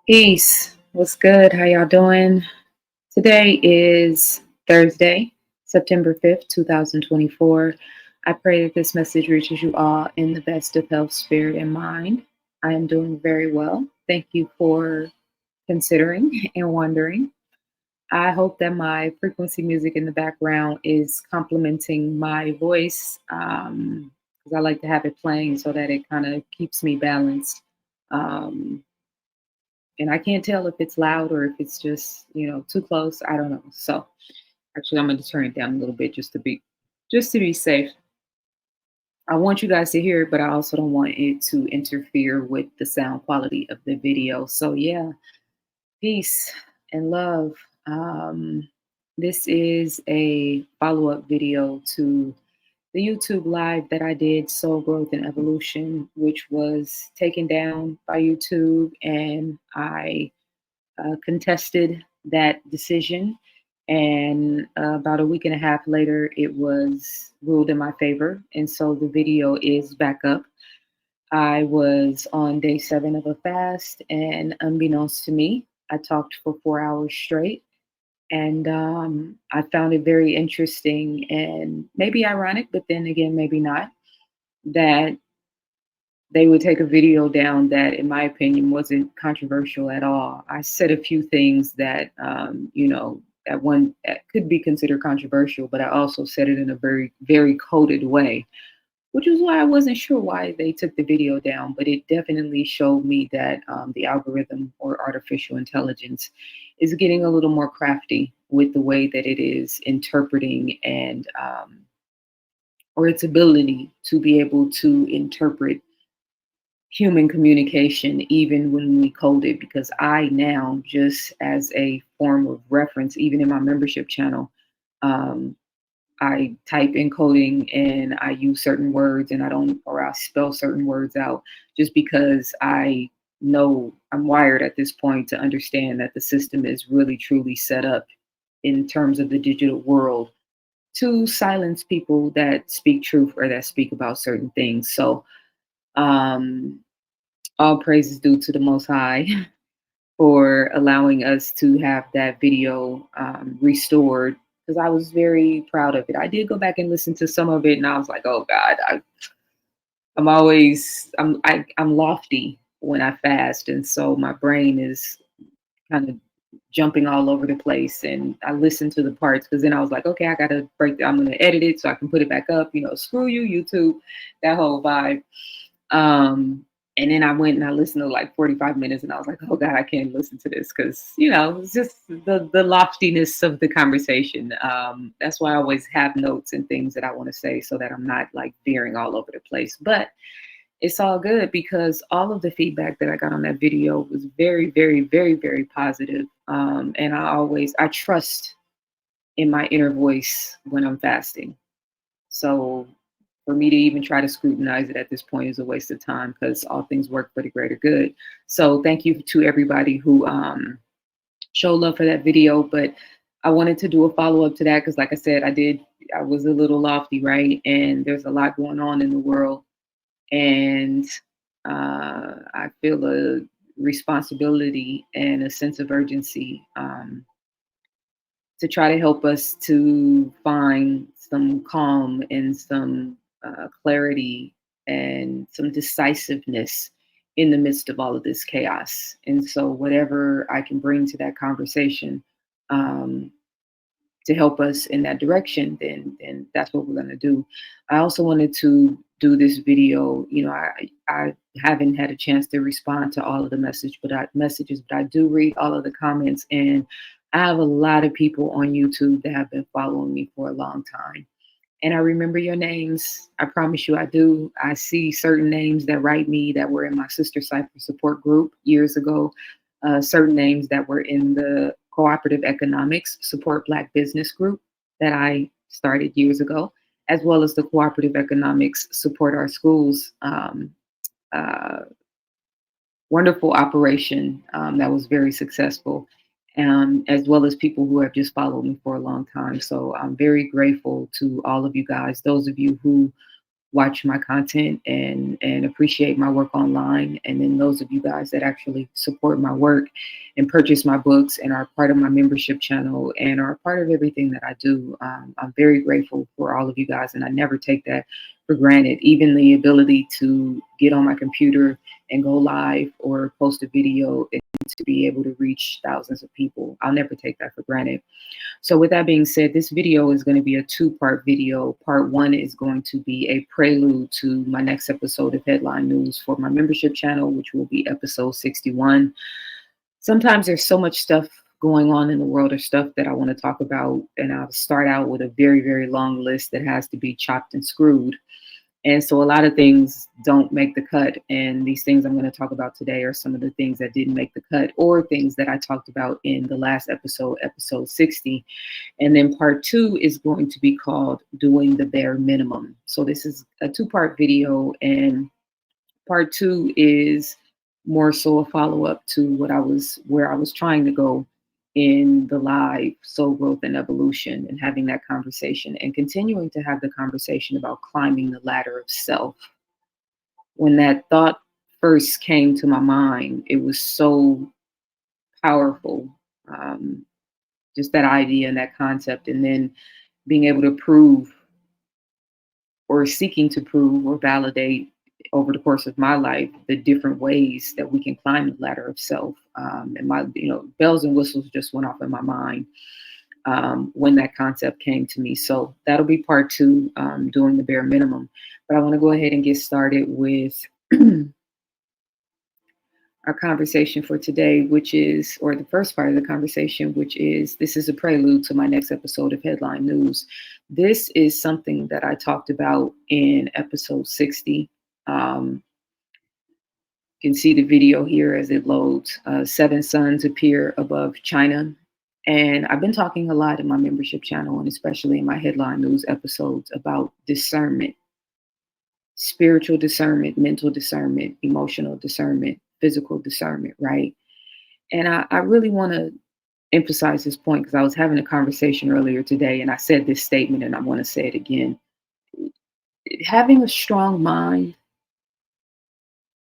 Peace. What's good? How y'all doing? Today is Thursday, September 5th, 2024. I pray that this message reaches you all in the best of health, spirit, and mind. I am doing very well. Thank you for considering and wondering. I hope that my frequency music in the background is complementing my voice because I like to have it playing so that it kind of keeps me balanced. Um, and I can't tell if it's loud or if it's just too close. I don't know. So actually, I'm going to turn it down a little bit just to be safe. I want you guys to hear it, but I also don't want it to interfere with the sound quality of the video. So yeah, peace and love. Um, this is a follow-up video to the YouTube live that I did, Soul Growth and Evolution, which was taken down by YouTube, and I contested that decision. And about a week and a half later, it was ruled in my favor. And so the video is back up. I was on day 7 of a fast, and unbeknownst to me, I talked for 4 hours straight. And I found it very interesting and maybe ironic, but then again, maybe not, that they would take a video down that, in my opinion, wasn't controversial at all. I said a few things that, that could be considered controversial, but I also said it in a very, very coded way, which is why I wasn't sure why they took the video down. But it definitely showed me that the algorithm or artificial intelligence is getting a little more crafty with the way that it is interpreting and or its ability to be able to interpret human communication, even when we code it. Because I now, just as a form of reference, even in my membership channel, um, I type in coding and I use certain words and I spell certain words out just because I know I'm wired at this point to understand that the system is really truly set up in terms of the digital world to silence people that speak truth or that speak about certain things. So, um, all praise is due to the Most High for allowing us to have that video restored, because I was very proud of it. I did go back and listen to some of it, and I was like, "Oh God, I'm lofty when I fast, and so my brain is kind of jumping all over the place." And I listened to the parts because then I was like, "Okay, I gotta I'm gonna edit it so I can put it back up." Screw you, YouTube, that whole vibe. Um, and then I went and I listened to like 45 minutes and I was like, oh God, I can't listen to this because, it's just the loftiness of the conversation. That's why I always have notes and things that I want to say so that I'm not like veering all over the place. But it's all good because all of the feedback that I got on that video was very, very, very, very positive. And I trust in my inner voice when I'm fasting. So for me to even try to scrutinize it at this point is a waste of time because all things work for the greater good. So thank you to everybody who showed love for that video. But I wanted to do a follow up to that because, like I said, I was a little lofty, right? And there's a lot going on in the world. And I feel a responsibility and a sense of urgency to try to help us to find some calm and some clarity and some decisiveness in the midst of all of this chaos. And so, whatever I can bring to that conversation um, to help us in that direction, then that's what we're going to do. I also wanted to do this video. I haven't had a chance to respond to all of the messages, but I do read all of the comments, and I have a lot of people on YouTube that have been following me for a long time. And I remember your names. I promise you I do. I see certain names that write me that were in my Sister Cipher support group years ago, certain names that were in the Cooperative Economics Support Black Business group that I started years ago, as well as the Cooperative Economics Support Our Schools uh, wonderful operation that was very successful, as well as people who have just followed me for a long time. So I'm very grateful to all of you guys, those of you who watch my content and appreciate my work online. And then those of you guys that actually support my work and purchase my books and are part of my membership channel and are part of everything that I do. I'm very grateful for all of you guys, and I never take that for granted. Even the ability to get on my computer and go live or post a video and to be able to reach thousands of people, I'll never take that for granted. So with that being said, this video is going to be a two-part video. Part one is going to be a prelude to my next episode of Headline News for my membership channel, which will be episode 61. Sometimes there's so much stuff going on in the world or stuff that I want to talk about, and I'll start out with a very, very long list that has to be chopped and screwed. And so a lot of things don't make the cut. And these things I'm going to talk about today are some of the things that didn't make the cut, or things that I talked about in the last episode, episode 60. And then part two is going to be called Doing the Bare Minimum. So this is a two-part video, and part two is more so a follow-up to where I was trying to go in the live soul growth and evolution, and having that conversation and continuing to have the conversation about climbing the ladder of self. When that thought first came to my mind, it was so powerful. Just that idea and that concept, and then being able to prove, or seeking to prove or validate over the course of my life, the different ways that we can climb the ladder of self. And my, bells and whistles just went off in my mind when that concept came to me. So that'll be part two, doing the bare minimum. But I want to go ahead and get started with our conversation for today, which is, or the first part of the conversation, which is, this is a prelude to my next episode of Headline News. This is something that I talked about in episode 60. You can see the video here as it loads. 7 suns appear above China. And I've been talking a lot in my membership channel, and especially in my Headline News episodes, about discernment, spiritual discernment, mental discernment, emotional discernment, physical discernment, right? And I really want to emphasize this point, because I was having a conversation earlier today and I said this statement, and I want to say it again. Having a strong mind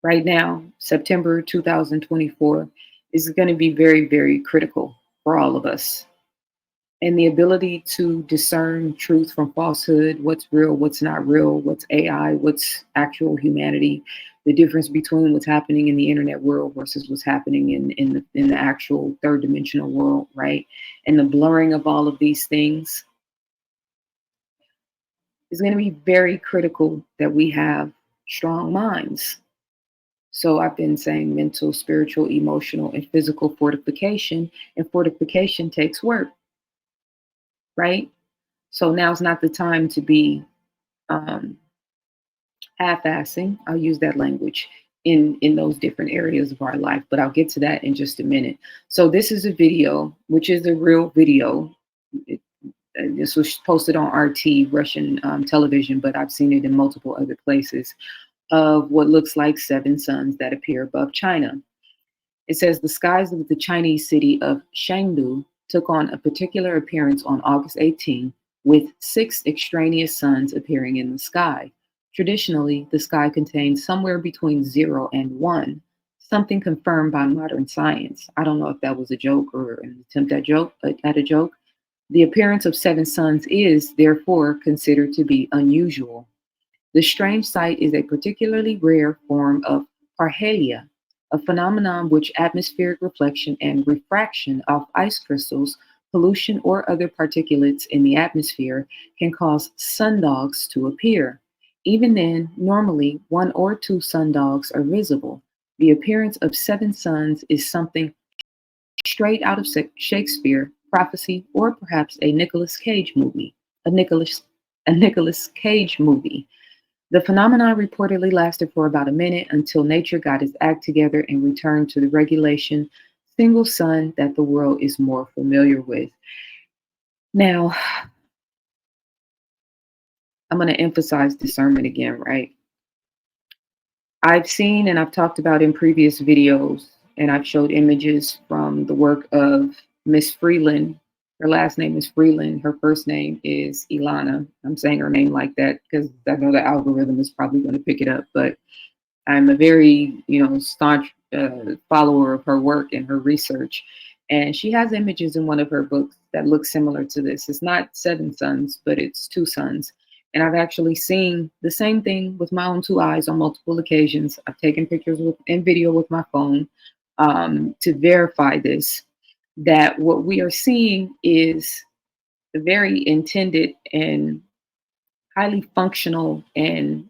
right now, September 2024, is going to be very, very critical for all of us. And the ability to discern truth from falsehood, what's real, what's not real, what's AI, what's actual humanity, the difference between what's happening in the internet world versus what's happening in the actual third dimensional world, right? And the blurring of all of these things is going to be very critical, that we have strong minds. So I've been saying mental, spiritual, emotional, and physical fortification, and fortification takes work, right? So now's not the time to be half-assing. I'll use that language in those different areas of our life, but I'll get to that in just a minute. So this is a video, which is a real video. This was posted on RT, Russian television, but I've seen it in multiple other places, of what looks like 7 suns that appear above China. It says the skies of the Chinese city of Chengdu took on a particular appearance on August 18, with 6 extraneous suns appearing in the sky. Traditionally, the sky contains somewhere between 0 and 1, something confirmed by modern science. I don't know if that was a joke or an attempt at a joke. The appearance of 7 suns is, therefore, considered to be unusual. The strange sight is a particularly rare form of parhelia, a phenomenon which atmospheric reflection and refraction of ice crystals, pollution, or other particulates in the atmosphere can cause sundogs to appear. Even then, normally 1 or 2 sundogs are visible. The appearance of 7 suns is something straight out of Shakespeare, prophecy, or perhaps a Nicolas Cage movie. A Nicolas Cage movie. The phenomenon reportedly lasted for about a minute, until nature got its act together and returned to the regulation single sun that the world is more familiar with. Now, I'm going to emphasize discernment again, right? I've seen, and I've talked about in previous videos, and I've showed images from the work of Miss Freeland, Her last name is Freeland. Her first name is Ilana. I'm saying her name like that because I know the algorithm is probably going to pick it up. But I'm a very, staunch follower of her work and her research. And she has images in one of her books that look similar to this. It's not seven sons, but it's two sons. And I've actually seen the same thing with my own two eyes on multiple occasions. I've taken pictures and video with my phone to verify this, that what we are seeing is the very intended and highly functional and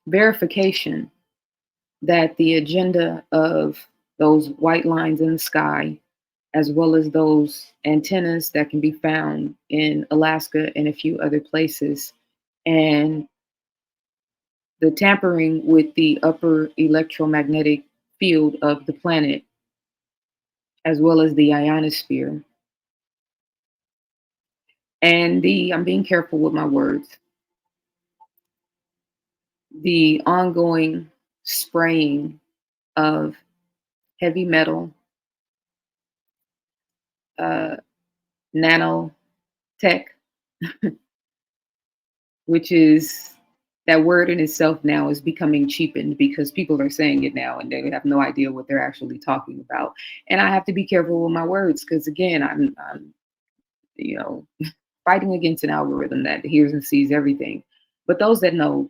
verification that the agenda of those white lines in the sky, as well as those antennas that can be found in Alaska and a few other places, and the tampering with the upper electromagnetic field of the planet, as well as the ionosphere, and I'm being careful with my words, the ongoing spraying of heavy metal, uh, nanotech, which is that word in itself now is becoming cheapened because people are saying it now and they have no idea what they're actually talking about. And I have to be careful with my words because again, I'm you know, fighting against an algorithm that hears and sees everything. But those that know,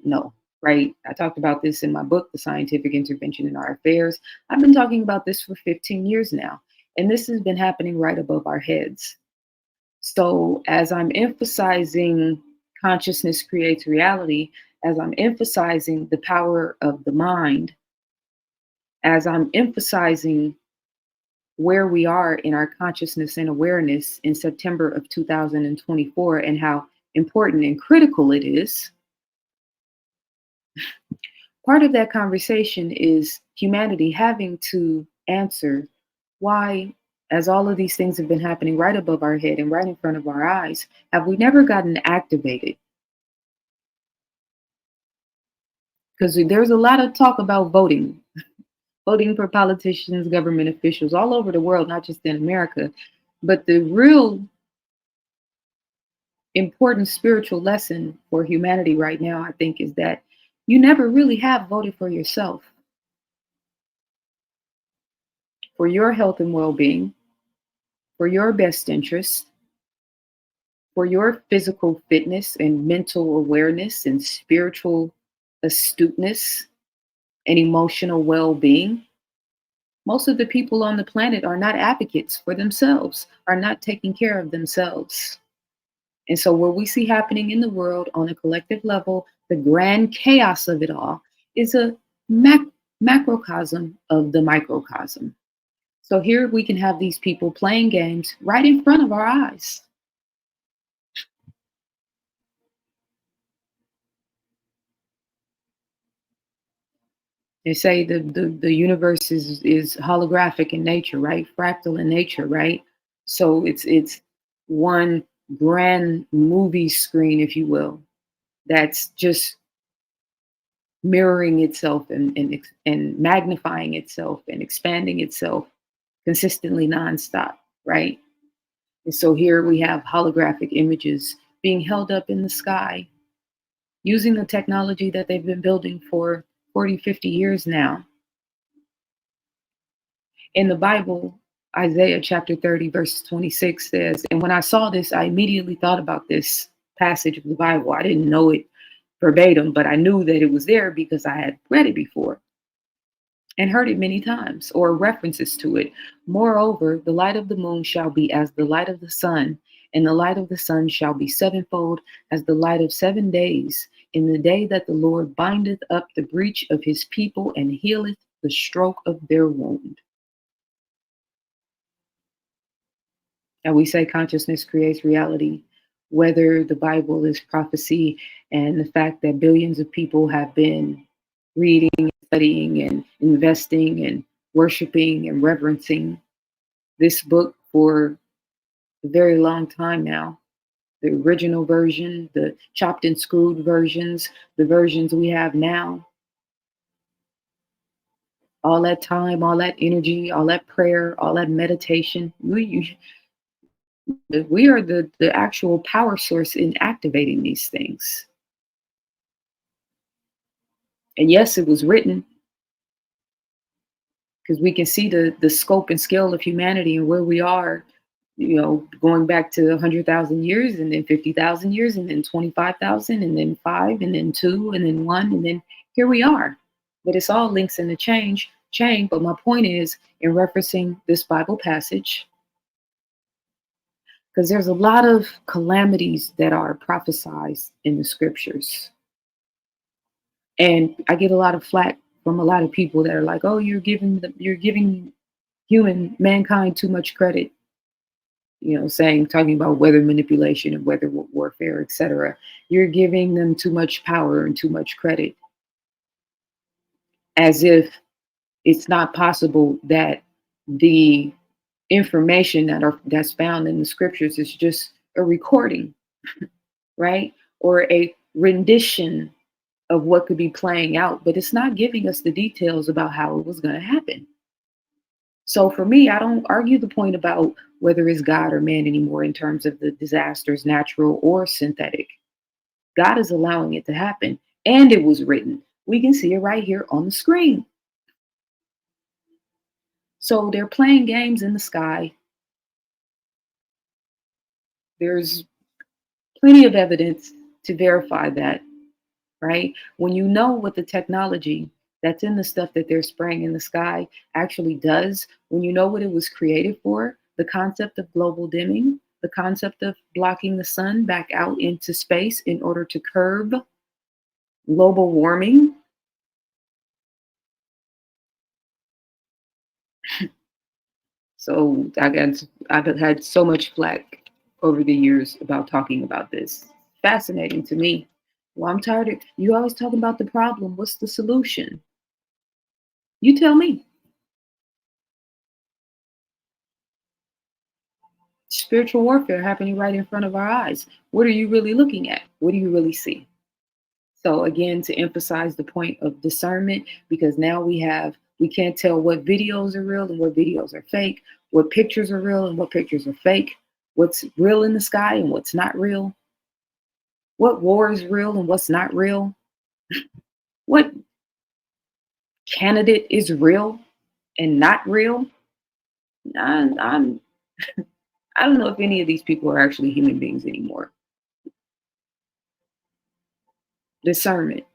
right? I talked about this in my book, The Scientific Intervention in Our Affairs. I've been talking about this for 15 years now, and this has been happening right above our heads. So as I'm emphasizing consciousness creates reality, as I'm emphasizing the power of the mind, as I'm emphasizing where we are in our consciousness and awareness in September of 2024 and how important and critical it is, part of that conversation is humanity having to answer why, as all of these things have been happening right above our head and right in front of our eyes, have we never gotten activated? Because there's a lot of talk about voting for politicians, government officials all over the world, not just in America. But the real important spiritual lesson for humanity right now, I think, is that you never really have voted for yourself, for your health and well-being, for your best interest, for your physical fitness and mental awareness and spiritual astuteness and emotional well-being. Most of the people on the planet are not advocates for themselves, are not taking care of themselves. And so, what we see happening in the world on a collective level, the grand chaos of it all, is a macrocosm of the microcosm. So, here we can have these people playing games right in front of our eyes. They say the universe is holographic in nature, right? Fractal in nature, right? So it's one grand movie screen, if you will, that's just mirroring itself and magnifying itself and expanding itself consistently nonstop, right? And so here we have holographic images being held up in the sky using the technology that they've been building for 40, 50 years now. In the Bible, Isaiah chapter 30, verse 26 says, and when I saw this, I immediately thought about this passage of the Bible. I didn't know it verbatim, but I knew that it was there because I had read it before and heard it many times, or references to it. Moreover, the light of the moon shall be as the light of the sun, and the light of the sun shall be sevenfold as the light of 7 days, in the day that the Lord bindeth up the breach of his people and healeth the stroke of their wound. And we say consciousness creates reality, whether the Bible is prophecy and the fact that billions of people have been reading, studying, and investing and worshiping and reverencing this book for a very long time now. The original version, the chopped and screwed versions, the versions we have now. All that time, all that energy, all that prayer, all that meditation. We are the actual power source in activating these things. And yes, it was written because we can see the scope and scale of humanity and where we are, going back to 100,000 years and then 50,000 years and then 25,000 and then five and then two and then one and then here we are. But it's all links in the chain. But my point is, in referencing this Bible passage, because there's a lot of calamities that are prophesied in the scriptures. And I get a lot of flack from a lot of people that are like, "Oh, you're giving mankind too much credit." Talking about weather manipulation and weather warfare, etc. You're giving them too much power and too much credit, as if it's not possible that the information that's found in the scriptures is just a recording, right? Or a rendition of what could be playing out, but it's not giving us the details about how it was going to happen. So for me, I don't argue the point about whether it's God or man anymore in terms of the disasters, natural or synthetic. God is allowing it to happen, and it was written. We can see it right here on the screen. So they're playing games in the sky. There's plenty of evidence to verify that, right? When you know what the technology that's in the stuff that they're spraying in the sky actually does, when you know what it was created for, the concept of global dimming, the concept of blocking the sun back out into space in order to curb global warming. So I've had so much flack over the years about talking about this. Fascinating to me. Well, I'm tired of you always talking about the problem. What's the solution? You tell me. Spiritual warfare happening right in front of our eyes. What are you really looking at? What do you really see? So again, to emphasize the point of discernment, because now we can't tell what videos are real and what videos are fake, what pictures are real and what pictures are fake, what's real in the sky and what's not real, what war is real and what's not real, what candidate is real and not real. I'm I don't know if any of these people are actually human beings anymore. Discernment.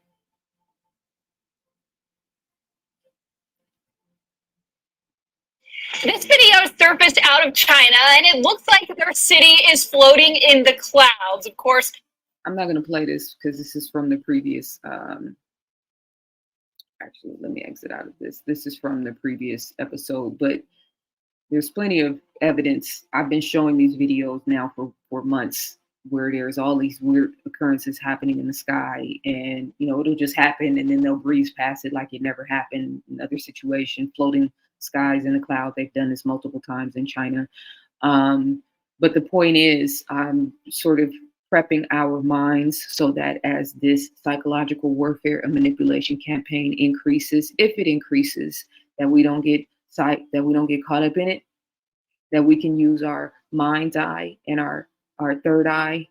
This video surfaced out of China, and it looks like their city is floating in the clouds. Of course, I'm not going to play this because this is from the previous. Actually, let me exit out of this. This is from the previous episode, but there's plenty of evidence. I've been showing these videos now for months where there's all these weird occurrences happening in the sky, and it'll just happen and then they'll breeze past it like it never happened. Another situation, floating skies in the cloud. They've done this multiple times in China. But the point is, I'm sort of prepping our minds so that as this psychological warfare and manipulation campaign increases, if it increases, that we don't get caught up in it, that we can use our mind's eye and our third eye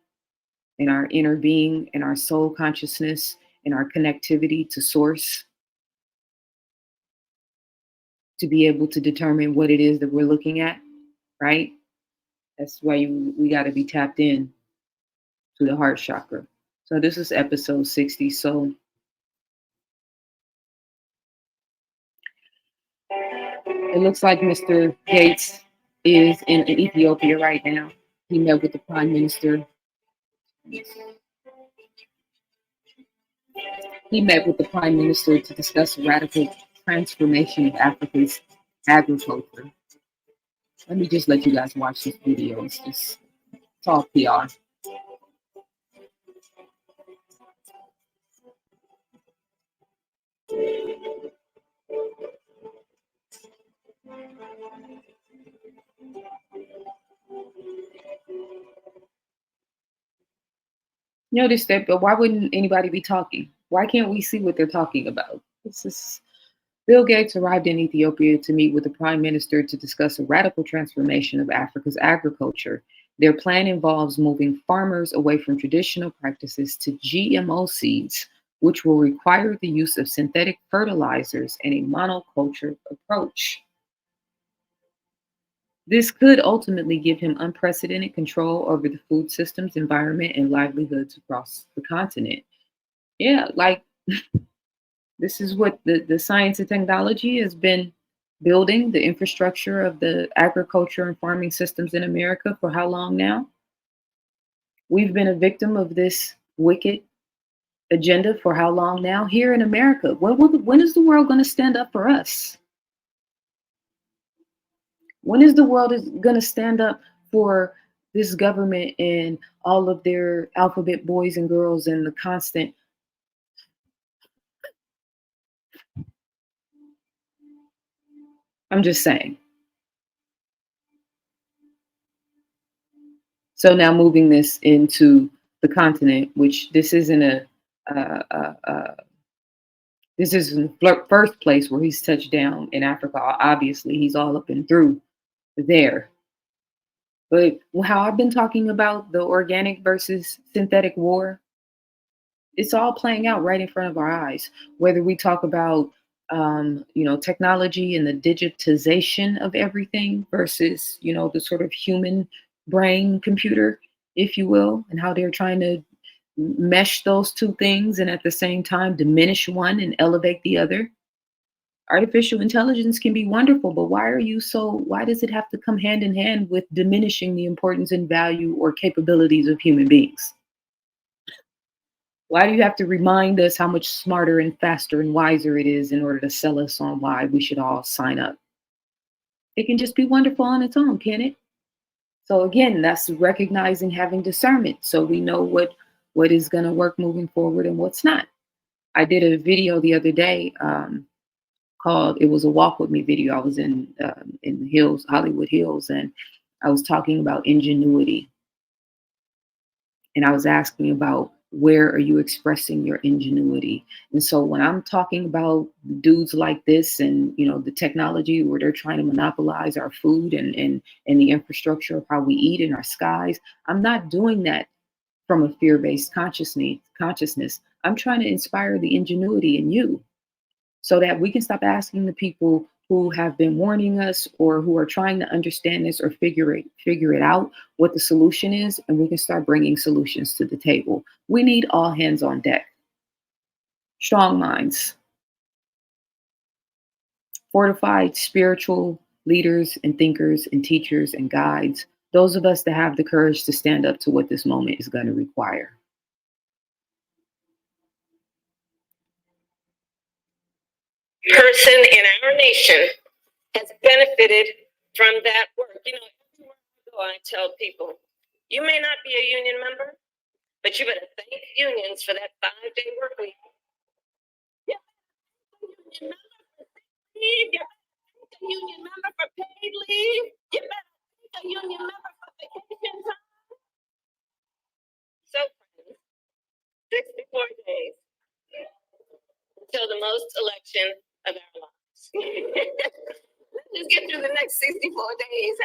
and our inner being and our soul consciousness and our connectivity to source to be able to determine what it is that we're looking at, right? That's why we got to be tapped in to the heart chakra. So this is episode 60. So it looks like Mr. Gates is in Ethiopia right now. He met with the prime minister. He met with the prime minister to discuss radical transformation of Africa's agriculture. Let me just let you guys watch this video. It's all PR. Notice that, but why wouldn't anybody be talking? Why can't we see what they're talking about? This is Bill Gates arrived in Ethiopia to meet with the prime minister to discuss a radical transformation of Africa's agriculture. Their plan involves moving farmers away from traditional practices to GMO seeds, which will require the use of synthetic fertilizers and a monoculture approach. This could ultimately give him unprecedented control over the food systems, environment, and livelihoods across the continent. Yeah, like this is what the science and technology has been building the infrastructure of the agriculture and farming systems in America for how long now? We've been a victim of this wicked agenda for how long now? Here in America. When is the world going to stand up for us? When is the world going to stand up for this government and all of their alphabet boys and girls and the constant? I'm just saying. So now moving this into the continent, which this isn't this is the first place where he's touched down in Africa. Obviously, he's all up and through there. But how I've been talking about the organic versus synthetic war, it's all playing out right in front of our eyes. Whether we talk about technology and the digitization of everything versus the sort of human brain computer, if you will, and how they're trying to mesh those two things and at the same time diminish one and elevate the other. Artificial intelligence can be wonderful, but why does it have to come hand in hand with diminishing the importance and value or capabilities of human beings? Why do you have to remind us how much smarter and faster and wiser it is in order to sell us on why we should all sign up? It can just be wonderful on its own, can it? So again, that's recognizing having discernment so we know what is going to work moving forward and what's not. I did a video the other day called, it was a walk with me video. I was in the hills, Hollywood Hills, and I was talking about ingenuity. And I was asking about where are you expressing your ingenuity? And so when I'm talking about dudes like this and the technology where they're trying to monopolize our food and the infrastructure of how we eat in our skies, I'm not doing that from a fear-based consciousness. I'm trying to inspire the ingenuity in you so that we can stop asking the people who have been warning us or who are trying to understand this or figure it out what the solution is, and we can start bringing solutions to the table. We need all hands on deck. Strong minds, fortified spiritual leaders and thinkers and teachers and guides, those of us that have the courage to stand up to what this moment is going to require. Person in our nation has benefited from that work. Everywhere I go, I tell people, you may not be a union member, but you better thank unions for that 5-day work week. Yeah, union member for leave. You better thank a union member for paid leave. You better thank a union member for vacation time. So, 64 days until the most election of our lives. Let's just get through the next 64 days.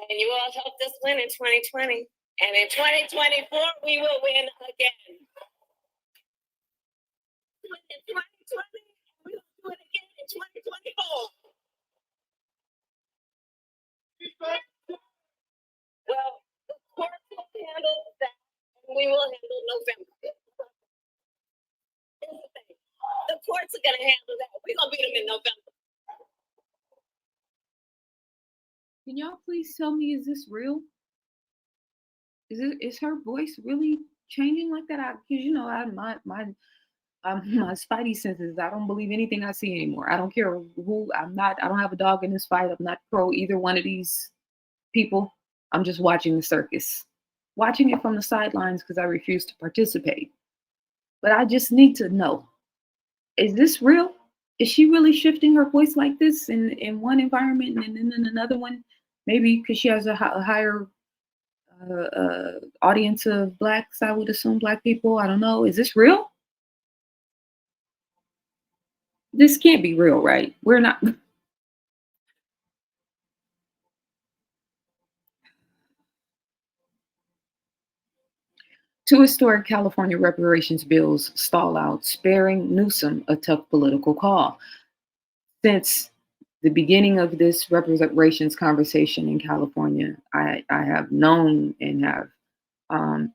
And you all helped us win in 2020. And in 2024, we will win again. In 2020, we will do it again in 2024. Well, the courts will handle that, and we will handle November. Here's the thing. The courts are going to handle that. We're going to beat them in November. Can y'all please tell me, is this real? Is her voice really changing like that? Because my spidey senses, I don't believe anything I see anymore. I don't care who. I don't have a dog in this fight. I'm not pro either one of these people. I'm just watching the circus, watching it from the sidelines because I refuse to participate. But I just need to know, is this real? Is she really shifting her voice like this in one environment and then in another one? Maybe because she has a higher audience of blacks, I would assume Black people. I don't know. Is this real? This can't be real, right? We're not. Two historic California reparations bills stall out, sparing Newsom a tough political call. Since the beginning of this reparations conversation in California, I have known and have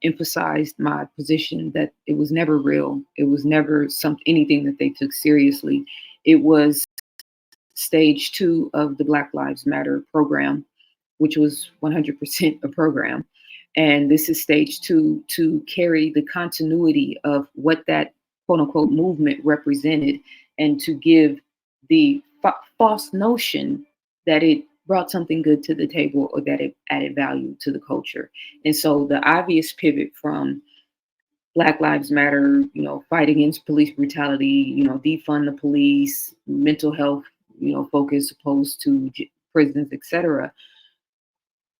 emphasized my position that it was never real. It was never anything that they took seriously. It was stage two of the Black Lives Matter program, which was 100% a program. And this is stage two to carry the continuity of what that quote unquote movement represented and to give the false notion that it brought something good to the table or that it added value to the culture. And so the obvious pivot from Black Lives Matter, fight against police brutality, defund the police, mental health, focus opposed to prisons, etc.,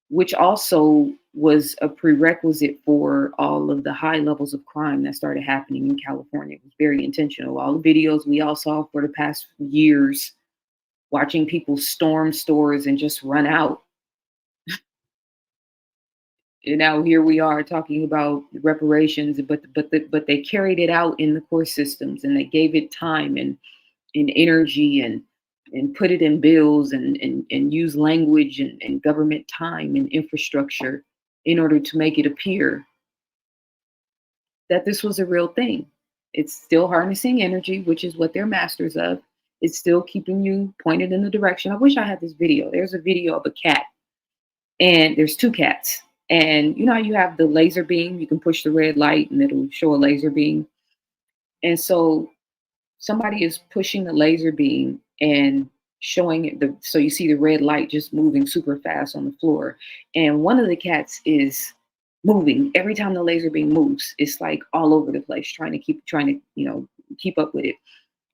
which also was a prerequisite for all of the high levels of crime that started happening in California. It was very intentional. All the videos we all saw for the past years, watching people storm stores and just run out. And now here we are talking about reparations, but they carried it out in the court systems and they gave it time and energy and put it in bills and use language and government time and infrastructure in order to make it appear that this was a real thing. It's still harnessing energy, which is what they're masters of. It's still keeping you pointed in the direction. I wish I had this video. There's a video of a cat, and there's two cats. And you know how you have the laser beam, you can push the red light and it'll show a laser beam. And so somebody is pushing the laser beam and showing it so you see the red light just moving super fast on the floor. And one of the cats is moving. Every time the laser beam moves, it's like all over the place, trying to keep up with it.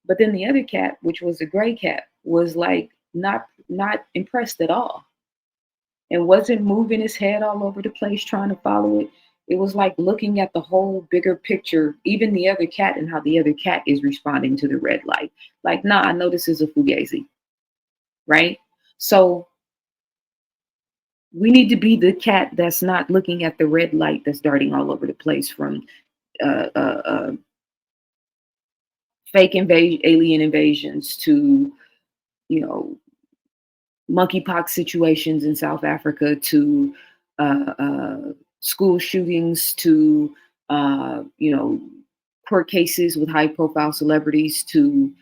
But then the other cat, which was a gray cat, was like not impressed at all and wasn't moving his head all over the place trying to follow it. It was like looking at the whole bigger picture, even the other cat and how the other cat is responding to the red light. Like, nah, I know this is a fugazi, right? So we need to be the cat that's not looking at the red light that's darting all over the place from fake alien invasions to, monkeypox situations in South Africa to school shootings to, court cases with high profile celebrities to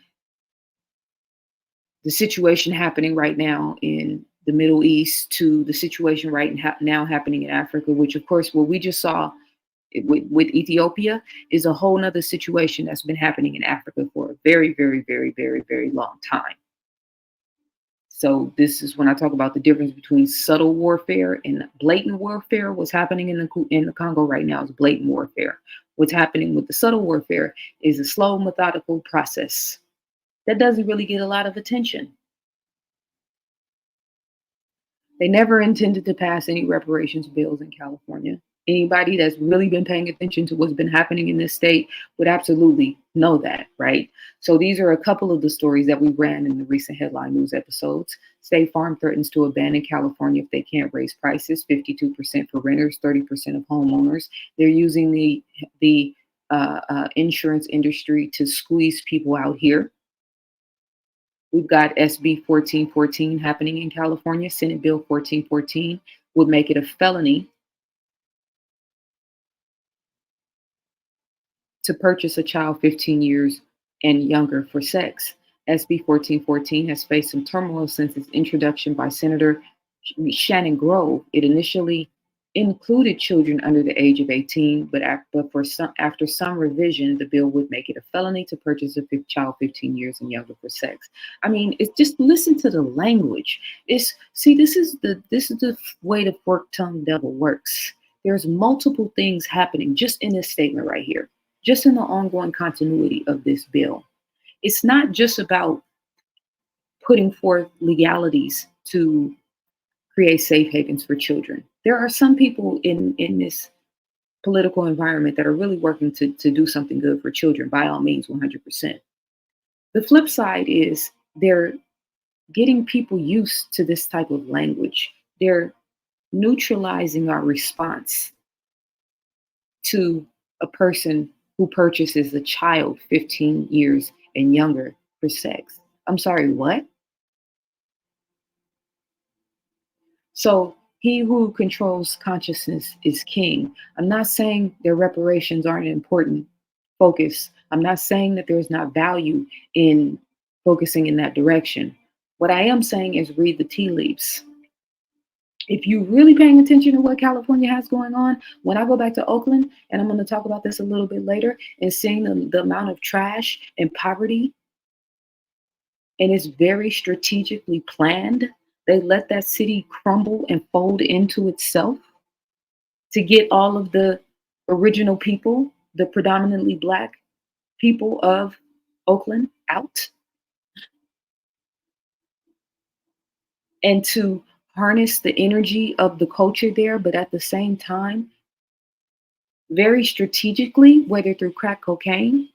the situation happening right now in the Middle East to the situation now happening in Africa, which of course, what we just saw with Ethiopia is a whole nother situation that's been happening in Africa for a very, very, very, very, very long time. So this is when I talk about the difference between subtle warfare and blatant warfare. What's happening in the Congo right now is blatant warfare. What's happening with the subtle warfare is a slow, methodical process that doesn't really get a lot of attention. They never intended to pass any reparations bills in California. Anybody that's really been paying attention to what's been happening in this state would absolutely know that, right? So these are a couple of the stories that we ran in the recent headline news episodes. State Farm threatens to abandon California if they can't raise prices, 52% for renters, 30% of homeowners. They're using the insurance industry to squeeze people out here. We've got SB 1414 happening in California. Senate Bill 1414 would make it a felony to purchase a child 15 years and younger for sex. SB 1414 has faced some turmoil since its introduction by Senator Shannon Grove. It initially included children under the age of 18, but after some revision, the bill would make it a felony to purchase a child 15 years and younger for sex. I mean, it's just listen to the language. This is the way the fork-tongued devil works. There's multiple things happening just in this statement right here, just in the ongoing continuity of this bill. It's not just about putting forth legalities to create safe havens for children. There are some people in this political environment that are really working to do something good for children, by all means, 100%. The flip side is they're getting people used to this type of language. They're neutralizing our response to a person who purchases a child 15 years and younger for sex. I'm sorry, what? So he who controls consciousness is king. I'm not saying their reparations aren't an important focus. I'm not saying that there's not value in focusing in that direction. What I am saying is read the tea leaves. If you're really paying attention to what California has going on, when I go back to Oakland, and I'm going to talk about this a little bit later, and seeing the amount of trash and poverty, and it's very strategically planned. They let that city crumble and fold into itself to get all of the original people, the predominantly Black people of Oakland, out, and to harness the energy of the culture there, but at the same time, very strategically, whether through crack cocaine,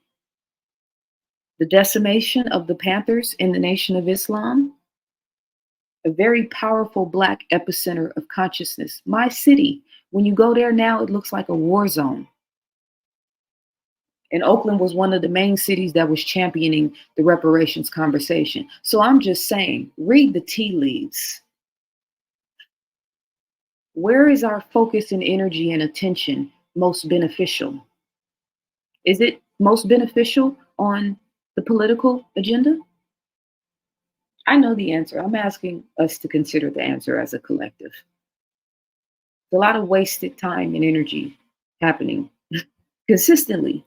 the decimation of the Panthers in the Nation of Islam, a very powerful Black epicenter of consciousness. My city, when you go there now, it looks like a war zone. And Oakland was one of the main cities that was championing the reparations conversation. So I'm just saying, read the tea leaves. Where is our focus and energy and attention most beneficial? Is it most beneficial on the political agenda? I know the answer. I'm asking us to consider the answer as a collective. There's a lot of wasted time and energy happening consistently.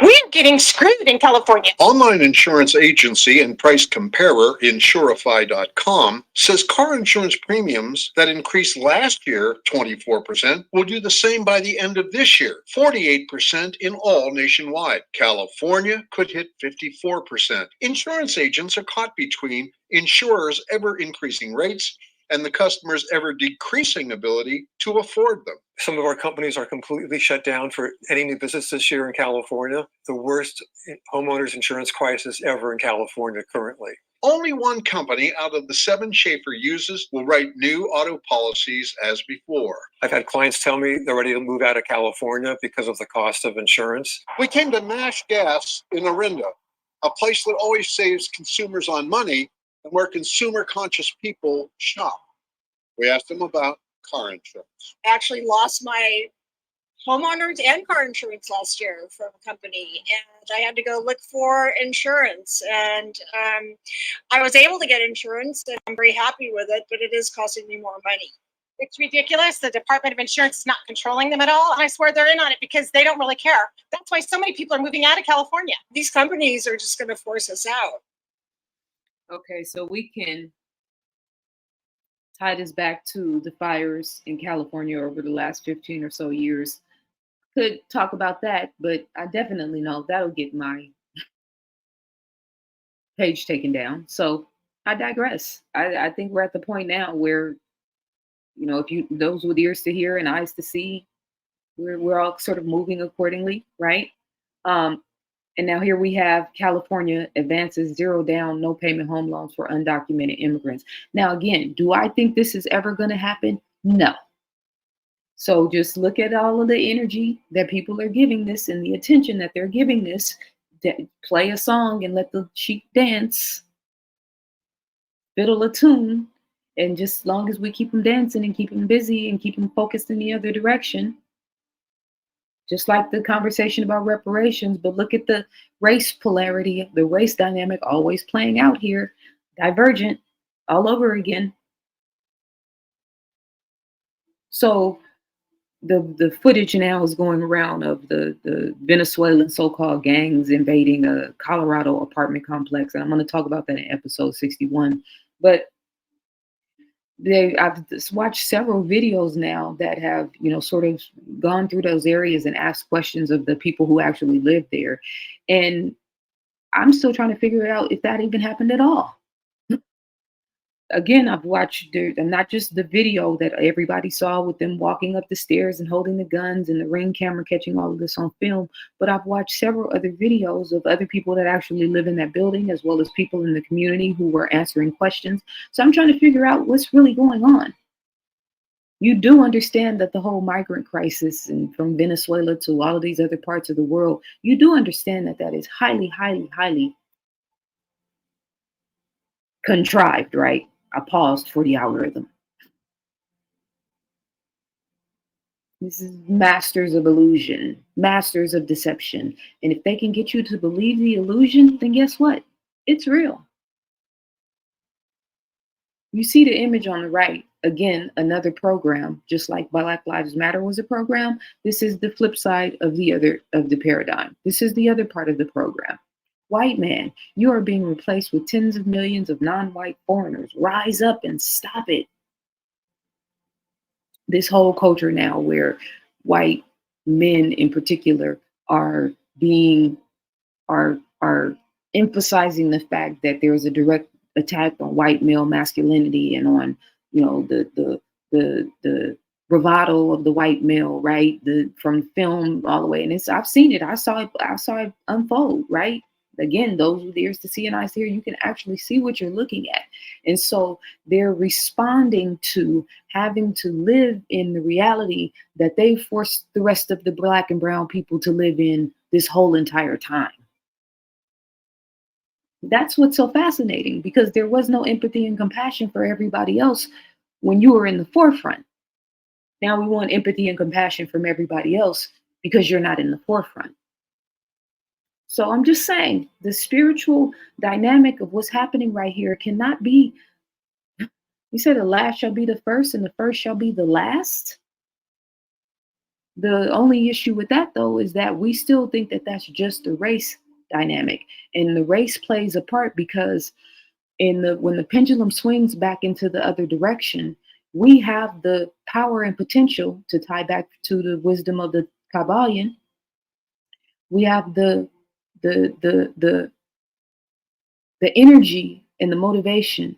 We're getting screwed in California. Online insurance agency and price comparer Insurify.com says car insurance premiums that increased last year 24% will do the same by the end of this year, 48% in all nationwide. California could hit 54%. Insurance agents are caught between insurers' ever increasing rates and the customer's ever decreasing ability to afford them. Some of our companies are completely shut down for any new business this year in California. The worst homeowners insurance crisis ever in California currently. Only one company out of the 7 Schaefer uses will write new auto policies as before. I've had clients tell me they're ready to move out of California because of the cost of insurance. We came to Nash Gas in Orinda, a place that always saves consumers on money and where consumer-conscious people shop. We asked them about car insurance. I actually lost my homeowners and car insurance last year from a company, and I had to go look for insurance. And I was able to get insurance, and I'm very happy with it, but it is costing me more money. It's ridiculous. The Department of Insurance is not controlling them at all. And I swear they're in on it because they don't really care. That's why so many people are moving out of California. These companies are just going to force us out. Okay, so we can tie this back to the fires in California over the last 15 or so years. Could talk about that, but I definitely know that'll get my page taken down. So I digress. I think we're at the point now where, you know, if you, those with ears to hear and eyes to see, we're all sort of moving accordingly, right? And now here we have California advances zero down, no payment home loans for undocumented immigrants. Now, again, do I think this is ever going to happen? No. So just look at all of the energy that people are giving this and the attention that they're giving this. Play a song and let the sheep dance, fiddle a tune, and just as long as we keep them dancing and keep them busy and keep them focused in the other direction, just like the conversation about reparations, but look at the race polarity, the race dynamic always playing out here, divergent all over again. So the footage now is going around of the Venezuelan so-called gangs invading a Colorado apartment complex. And I'm going to talk about that in episode 61. But I've watched several videos now that have, you know, sort of gone through those areas and asked questions of the people who actually live there. And I'm still trying to figure out if that even happened at all. again, I've watched and not just the video that everybody saw with them walking up the stairs and holding the guns and the ring camera catching all of this on film, but I've watched several other videos of other people that actually live in that building, as well as people in the community who were answering questions. So I'm trying to figure out what's really going on. You do understand that the whole migrant crisis, and from Venezuela to all of these other parts of the world, you do understand that that is highly, highly, highly contrived, right? I paused for the algorithm. This is masters of illusion, masters of deception. And if they can get you to believe the illusion, then guess what? It's real. You see the image on the right. Again, another program, just like Black Lives Matter was a program. This is the flip side of the paradigm. This is the other part of the program. White man, you are being replaced with tens of millions of non-white foreigners. Rise up and stop it. This whole culture now where white men in particular are emphasizing the fact that there's a direct attack on white male masculinity and on, you know, the bravado of the white male, right? From film all the way. And I've seen it. I saw it unfold, right? Again, those with ears to see and eyes to hear, you can actually see what you're looking at. And so they're responding to having to live in the reality that they forced the rest of the Black and brown people to live in this whole entire time. That's what's so fascinating, because there was no empathy and compassion for everybody else when you were in the forefront. Now we want empathy and compassion from everybody else because you're not in the forefront. So I'm just saying, the spiritual dynamic of what's happening right here cannot be, you said the last shall be the first and the first shall be the last. The only issue with that, though, is that we still think that that's just a race dynamic. And the race plays a part because when the pendulum swings back into the other direction, we have the power and potential to tie back to the wisdom of the Kabbalion. We have the energy and the motivation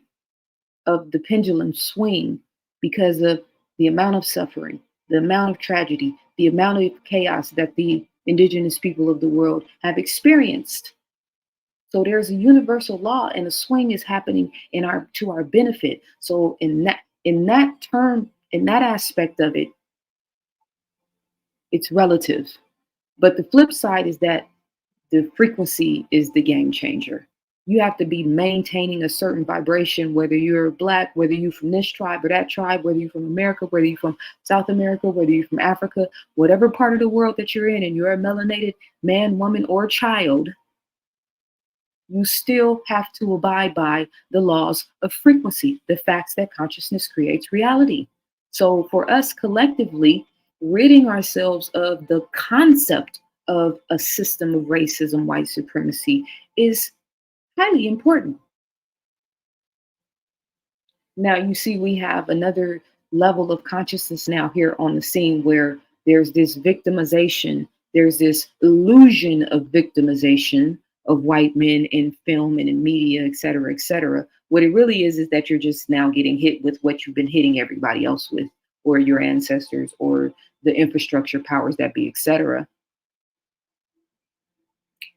of the pendulum swing because of the amount of suffering, the amount of tragedy, the amount of chaos that the indigenous people of the world have experienced. So there's a universal law, and the swing is happening to our benefit. So in that aspect of it, it's relative. But the flip side is that the frequency is the game changer. You have to be maintaining a certain vibration, whether you're Black, whether you're from this tribe or that tribe, whether you're from America, whether you're from South America, whether you're from Africa, whatever part of the world that you're in, and you're a melanated man, woman, or child, you still have to abide by the laws of frequency, the facts that consciousness creates reality. So for us collectively, ridding ourselves of the concept of a system of racism, white supremacy, is highly important. Now, you see, we have another level of consciousness now here on the scene where there's this victimization, there's this illusion of victimization of white men in film and in media, et cetera, et cetera. What it really is that you're just now getting hit with what you've been hitting everybody else with, or your ancestors, or the infrastructure powers that be, et cetera.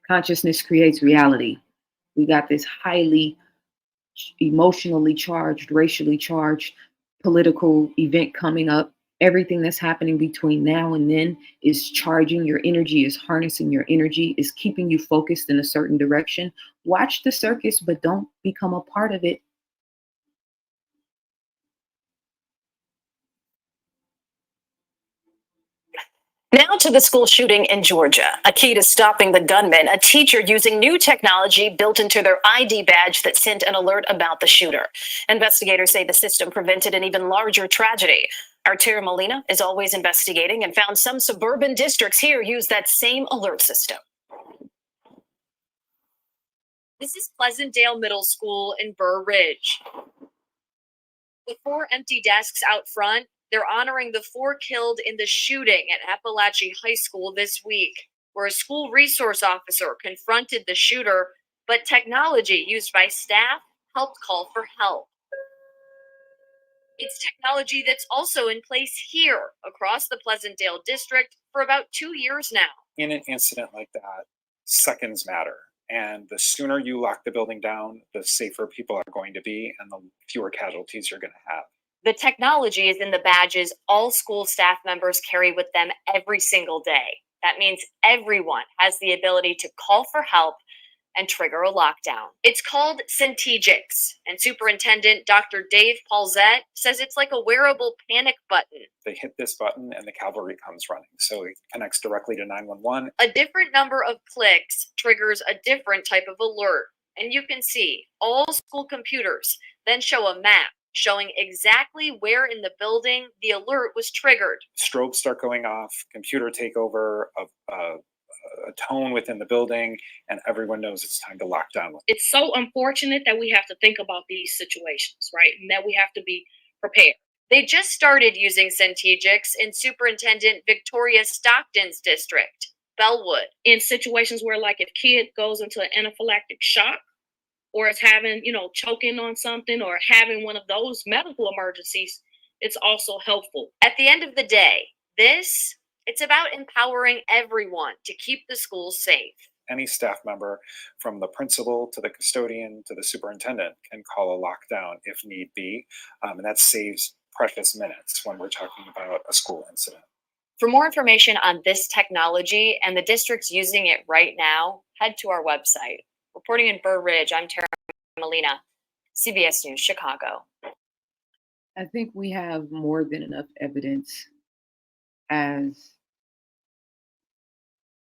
Consciousness creates reality. We got this highly emotionally charged, racially charged political event coming up. Everything that's happening between now and then is charging your energy, is harnessing your energy, is keeping you focused in a certain direction. Watch the circus, but don't become a part of it. Now to the school shooting in Georgia. A key to stopping the gunman, a teacher using new technology built into their ID badge that sent an alert about the shooter. Investigators say the system prevented an even larger tragedy. Our Tara Molina is always investigating and found some suburban districts here use that same alert system. This is Pleasantdale Middle School in Burr Ridge. With 4 empty desks out front, they're honoring the 4 killed in the shooting at Appalachia High School this week, where a school resource officer confronted the shooter, but technology used by staff helped call for help. It's technology that's also in place here across the Pleasantdale district for about 2 years now. In an incident like that, seconds matter. And the sooner you lock the building down, the safer people are going to be and the fewer casualties you're going to have. The technology is in the badges all school staff members carry with them every single day. That means everyone has the ability to call for help and trigger a lockdown. It's called Centegix, and Superintendent Dr. Dave Paulzette says it's like a wearable panic button. They hit this button and the cavalry comes running. So it connects directly to 911. A different number of clicks triggers a different type of alert. And you can see all school computers then show a map showing exactly where in the building the alert was triggered. Strobes start going off, computer takeover, a tone within the building, and everyone knows it's time to lock down. It's so unfortunate that we have to think about these situations, right? And that we have to be prepared. They just started using Centegix in Superintendent Victoria Stockton's district, Bellwood. In situations where, like, if kid goes into an anaphylactic shock, or is having, choking on something, or having one of those medical emergencies, it's also helpful. At the end of the day, it's about empowering everyone to keep the schools safe. Any staff member, from the principal to the custodian to the superintendent, can call a lockdown if need be. And that saves precious minutes when we're talking about a school incident. For more information on this technology and the districts using it right now, head to our website. Reporting in Burr Ridge, I'm Tara Molina, CBS News, Chicago. I think we have more than enough evidence as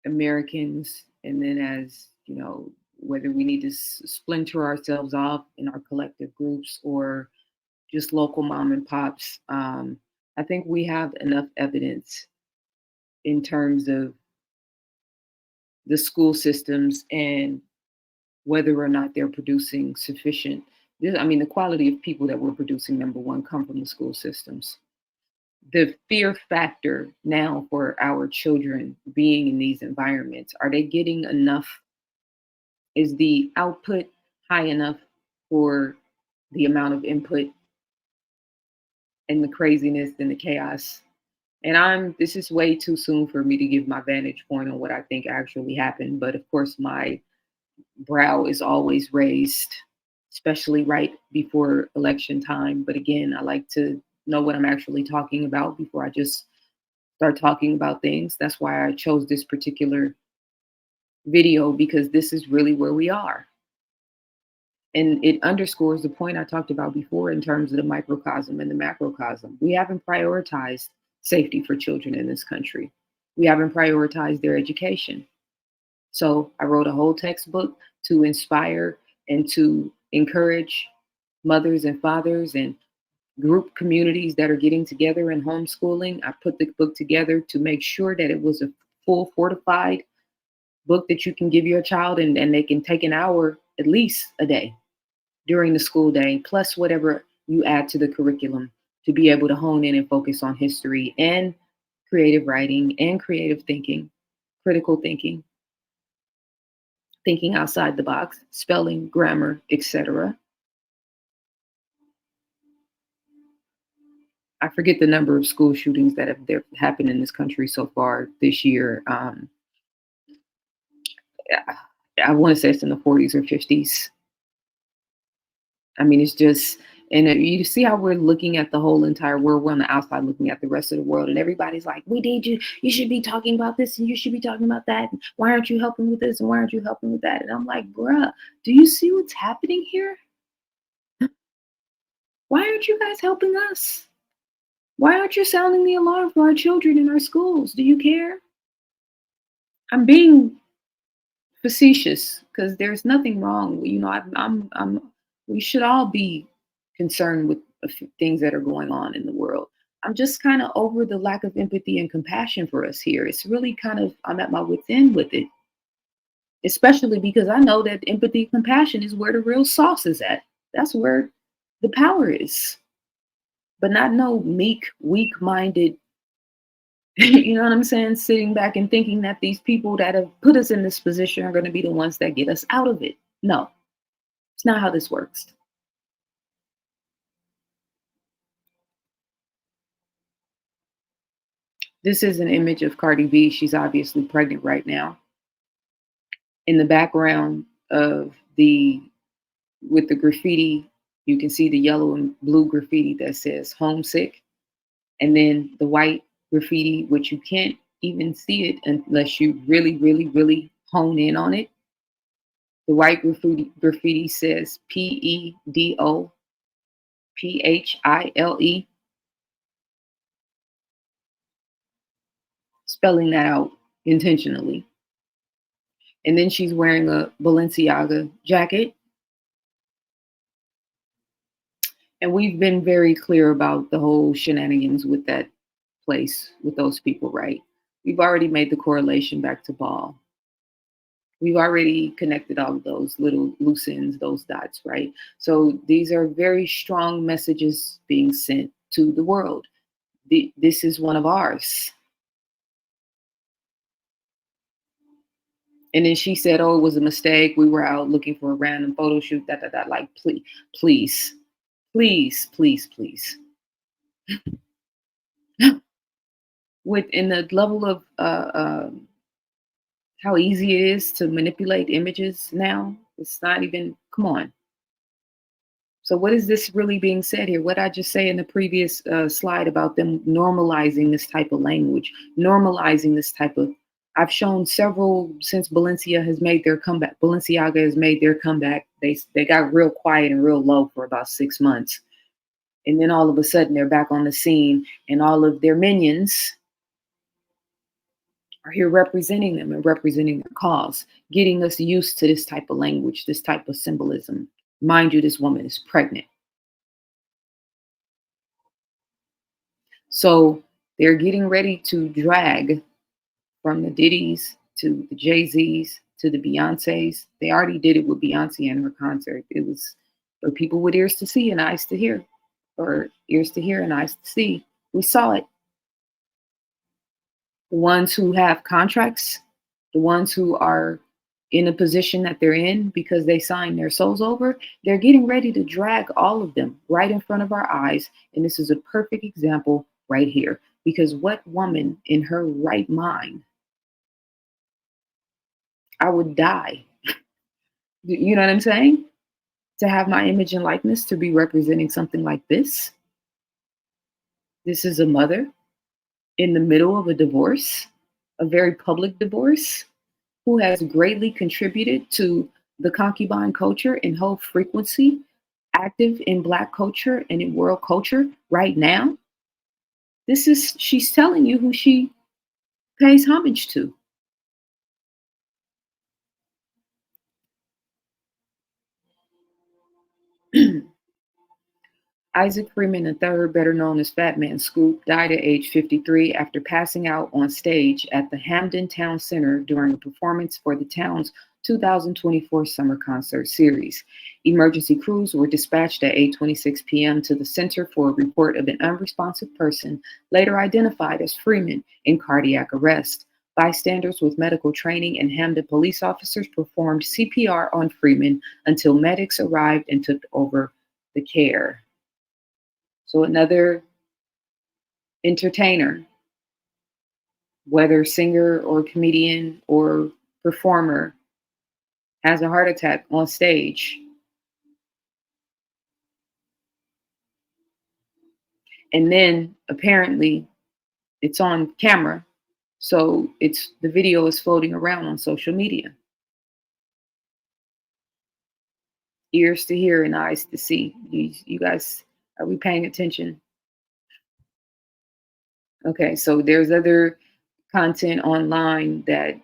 Americans, and then as, whether we need to splinter ourselves off in our collective groups or just local mom and pops. I think we have enough evidence in terms of the school systems and whether or not they're producing sufficient. The quality of people that we're producing, number one, come from the school systems. The fear factor now for our children being in these environments, are they getting enough? Is the output high enough for the amount of input and the craziness and the chaos? And this is way too soon for me to give my vantage point on what I think actually happened. But of course, my brow is always raised, especially right before election time. But again, I like to know what I'm actually talking about before I just start talking about things. That's why I chose this particular video, because this is really where we are. And it underscores the point I talked about before in terms of the microcosm and the macrocosm. We haven't prioritized safety for children in this country. We haven't prioritized their education. So I wrote a whole textbook to inspire and to encourage mothers and fathers and group communities that are getting together and homeschooling. I put the book together to make sure that it was a full fortified book that you can give your child and they can take an hour at least a day during the school day, plus whatever you add to the curriculum to be able to hone in and focus on history and creative writing and creative thinking, critical thinking, thinking outside the box, spelling, grammar, etc. I forget the number of school shootings that have happened in this country so far this year. I want to say it's in the 40s or 50s. It's just, and you see how we're looking at the whole entire world. We're on the outside looking at the rest of the world, and everybody's like, we need you. You should be talking about this, and you should be talking about that. And why aren't you helping with this, and why aren't you helping with that? And I'm like, bruh, do you see what's happening here? Why aren't you guys helping us? Why aren't you sounding the alarm for our children in our schools? Do you care? I'm being facetious because there's nothing wrong. We should all be concerned with things that are going on in the world. I'm just kind of over the lack of empathy and compassion for us here. It's really I'm at my wit's end with it, especially because I know that empathy and compassion is where the real sauce is at. That's where the power is. But not no meek, weak-minded, you know what I'm saying, sitting back and thinking that these people that have put us in this position are going to be the ones that get us out of it. No, it's not how this works. This is an image of Cardi B. She's obviously pregnant right now. In the background of with the graffiti, you can see the yellow and blue graffiti that says homesick. And then the white graffiti, which you can't even see it unless you really, really, really hone in on it. The white graffiti says PEDOPHILE, spelling that out intentionally. And then she's wearing a Balenciaga jacket. And we've been very clear about the whole shenanigans with that place, with those people, right? We've already made the correlation back to Ball. We've already connected all of those little loose ends, those dots, right? So these are very strong messages being sent to the world. This is one of ours. And then she said, oh, it was a mistake. We were out looking for a random photo shoot, Like, please. Within the level of how easy it is to manipulate images now, it's not even, come on. So what is this really being said here? What I just say in the previous slide about them normalizing this type of language, normalizing this type of, I've shown several since Balenciaga has made their comeback. They got real quiet and real low for about 6 months. And then all of a sudden they're back on the scene and all of their minions are here representing them and representing their cause, getting us used to this type of language, this type of symbolism. Mind you, this woman is pregnant. So they're getting ready to drag from the Diddy's to the Jay-Z's to the Beyoncé's. They already did it with Beyonce and her concert. It was for people with ears to see and eyes to hear, or ears to hear and eyes to see. We saw it. The ones who have contracts, the ones who are in a position that they're in because they signed their souls over, they're getting ready to drag all of them right in front of our eyes. And this is a perfect example right here, because what woman in her right mind, I would die, you know what I'm saying? To have my image and likeness to be representing something like this. This is a mother in the middle of a divorce, a very public divorce, who has greatly contributed to the concubine culture and whole frequency active in Black culture and in world culture right now. She's telling you who she pays homage to. Isaac Freeman III, better known as Fatman Scoop, died at age 53 after passing out on stage at the Hamden Town Center during a performance for the town's 2024 summer concert series. Emergency crews were dispatched at 8:26 p.m. to the center for a report of an unresponsive person, later identified as Freeman, in cardiac arrest. Bystanders with medical training and Hamden police officers performed CPR on Freeman until medics arrived and took over the care. So another entertainer, whether singer or comedian or performer, has a heart attack on stage. And then apparently it's on camera. So the video is floating around on social media. Ears to hear and eyes to see. You guys, are we paying attention? Okay, so there's other content online that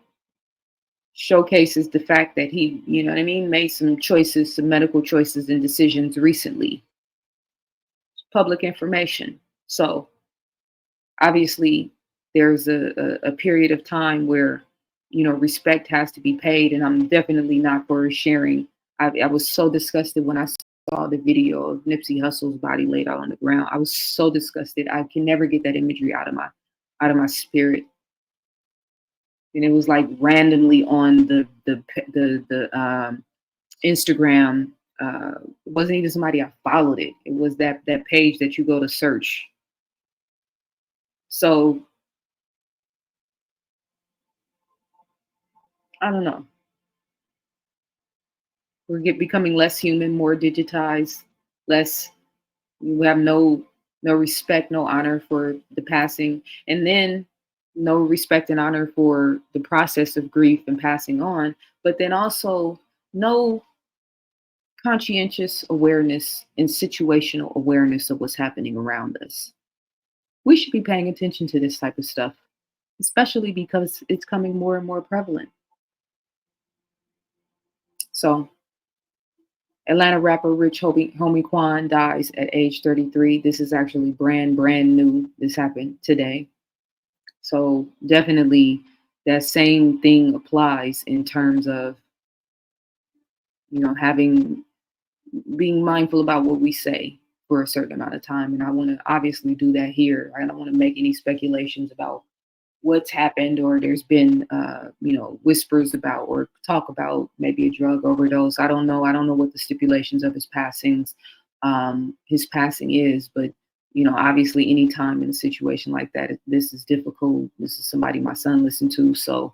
showcases the fact that he, you know what I mean, made some choices, some medical choices and decisions recently. It's public information. So obviously there's a period of time where, you know, respect has to be paid, and I'm definitely not for sharing. I was so disgusted when I saw the video of Nipsey Hussle's body laid out on the ground. I was so disgusted. I can never get that imagery out of my spirit. And it was like randomly on the Instagram. It wasn't even somebody I followed it. It was that page that you go to search. So I don't know. We're becoming less human, more digitized, less. We have no respect, no honor for the passing, and then no respect and honor for the process of grief and passing on. But then also no conscientious awareness and situational awareness of what's happening around us. We should be paying attention to this type of stuff, especially because it's coming more and more prevalent. So, Atlanta rapper Rich Homie Quan dies at age 33. This is actually brand new. This happened today. So, definitely that same thing applies in terms of, being mindful about what we say for a certain amount of time. And I want to obviously do that here. I don't want to make any speculations about what's happened, or there's been whispers about or talk about maybe a drug overdose. I don't know what the stipulations of his passing is, but obviously any time in a situation like that, this is difficult. This is somebody my son listened to, so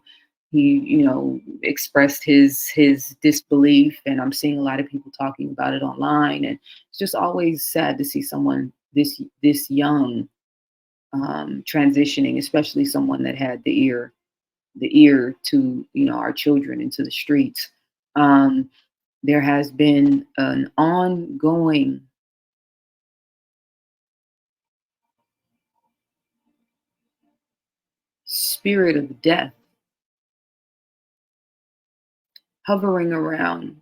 he expressed his disbelief, and I'm seeing a lot of people talking about it online, and it's just always sad to see someone this young transitioning, especially someone that had the ear to our children into the streets. There has been an ongoing spirit of death hovering around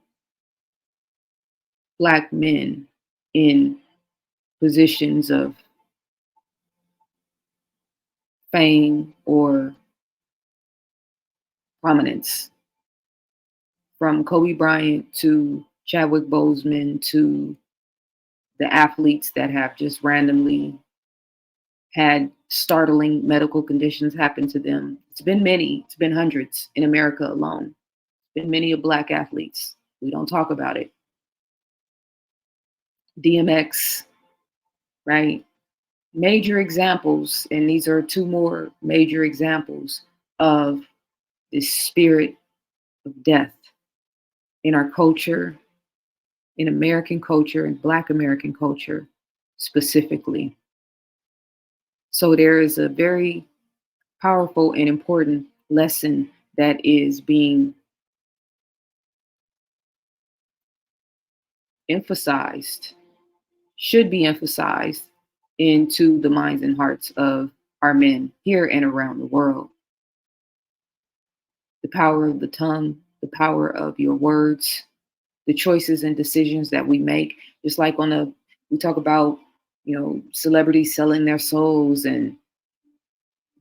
Black men in positions of fame or prominence, from Kobe Bryant to Chadwick Boseman to the athletes that have just randomly had startling medical conditions happen to them. It's been many, it's been hundreds in America alone. It's been many of Black athletes. We don't talk about it. DMX, right? Major examples, and these are two more major examples of this spirit of death in our culture, in American culture, and Black American culture specifically. So there is a very powerful and important lesson that is being emphasized, should be emphasized into the minds and hearts of our men here and around the world. The power of the tongue, the power of your words, the choices and decisions that we make. Just like we talk about, celebrities selling their souls and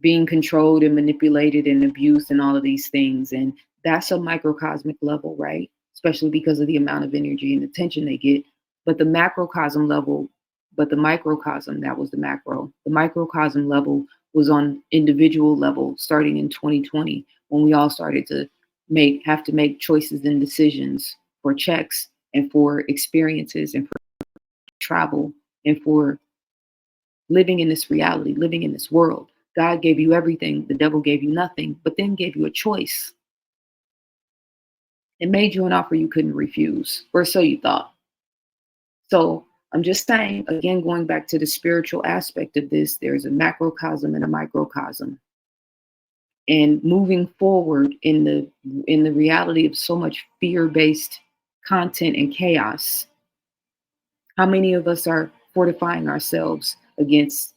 being controlled and manipulated and abused and all of these things. And that's a microcosmic level, right? Especially because of the amount of energy and attention they get. But the microcosm level, that was the macro. The microcosm level was on individual level starting in 2020, when we all started to have to make choices and decisions for checks and for experiences and for travel and for living in this reality, living in this world. God gave you everything. The devil gave you nothing, but then gave you a choice and made you an offer you couldn't refuse, or so you thought. So I'm just saying, again, going back to the spiritual aspect of this, there's a macrocosm and a microcosm. And moving forward in the reality of so much fear-based content and chaos, how many of us are fortifying ourselves against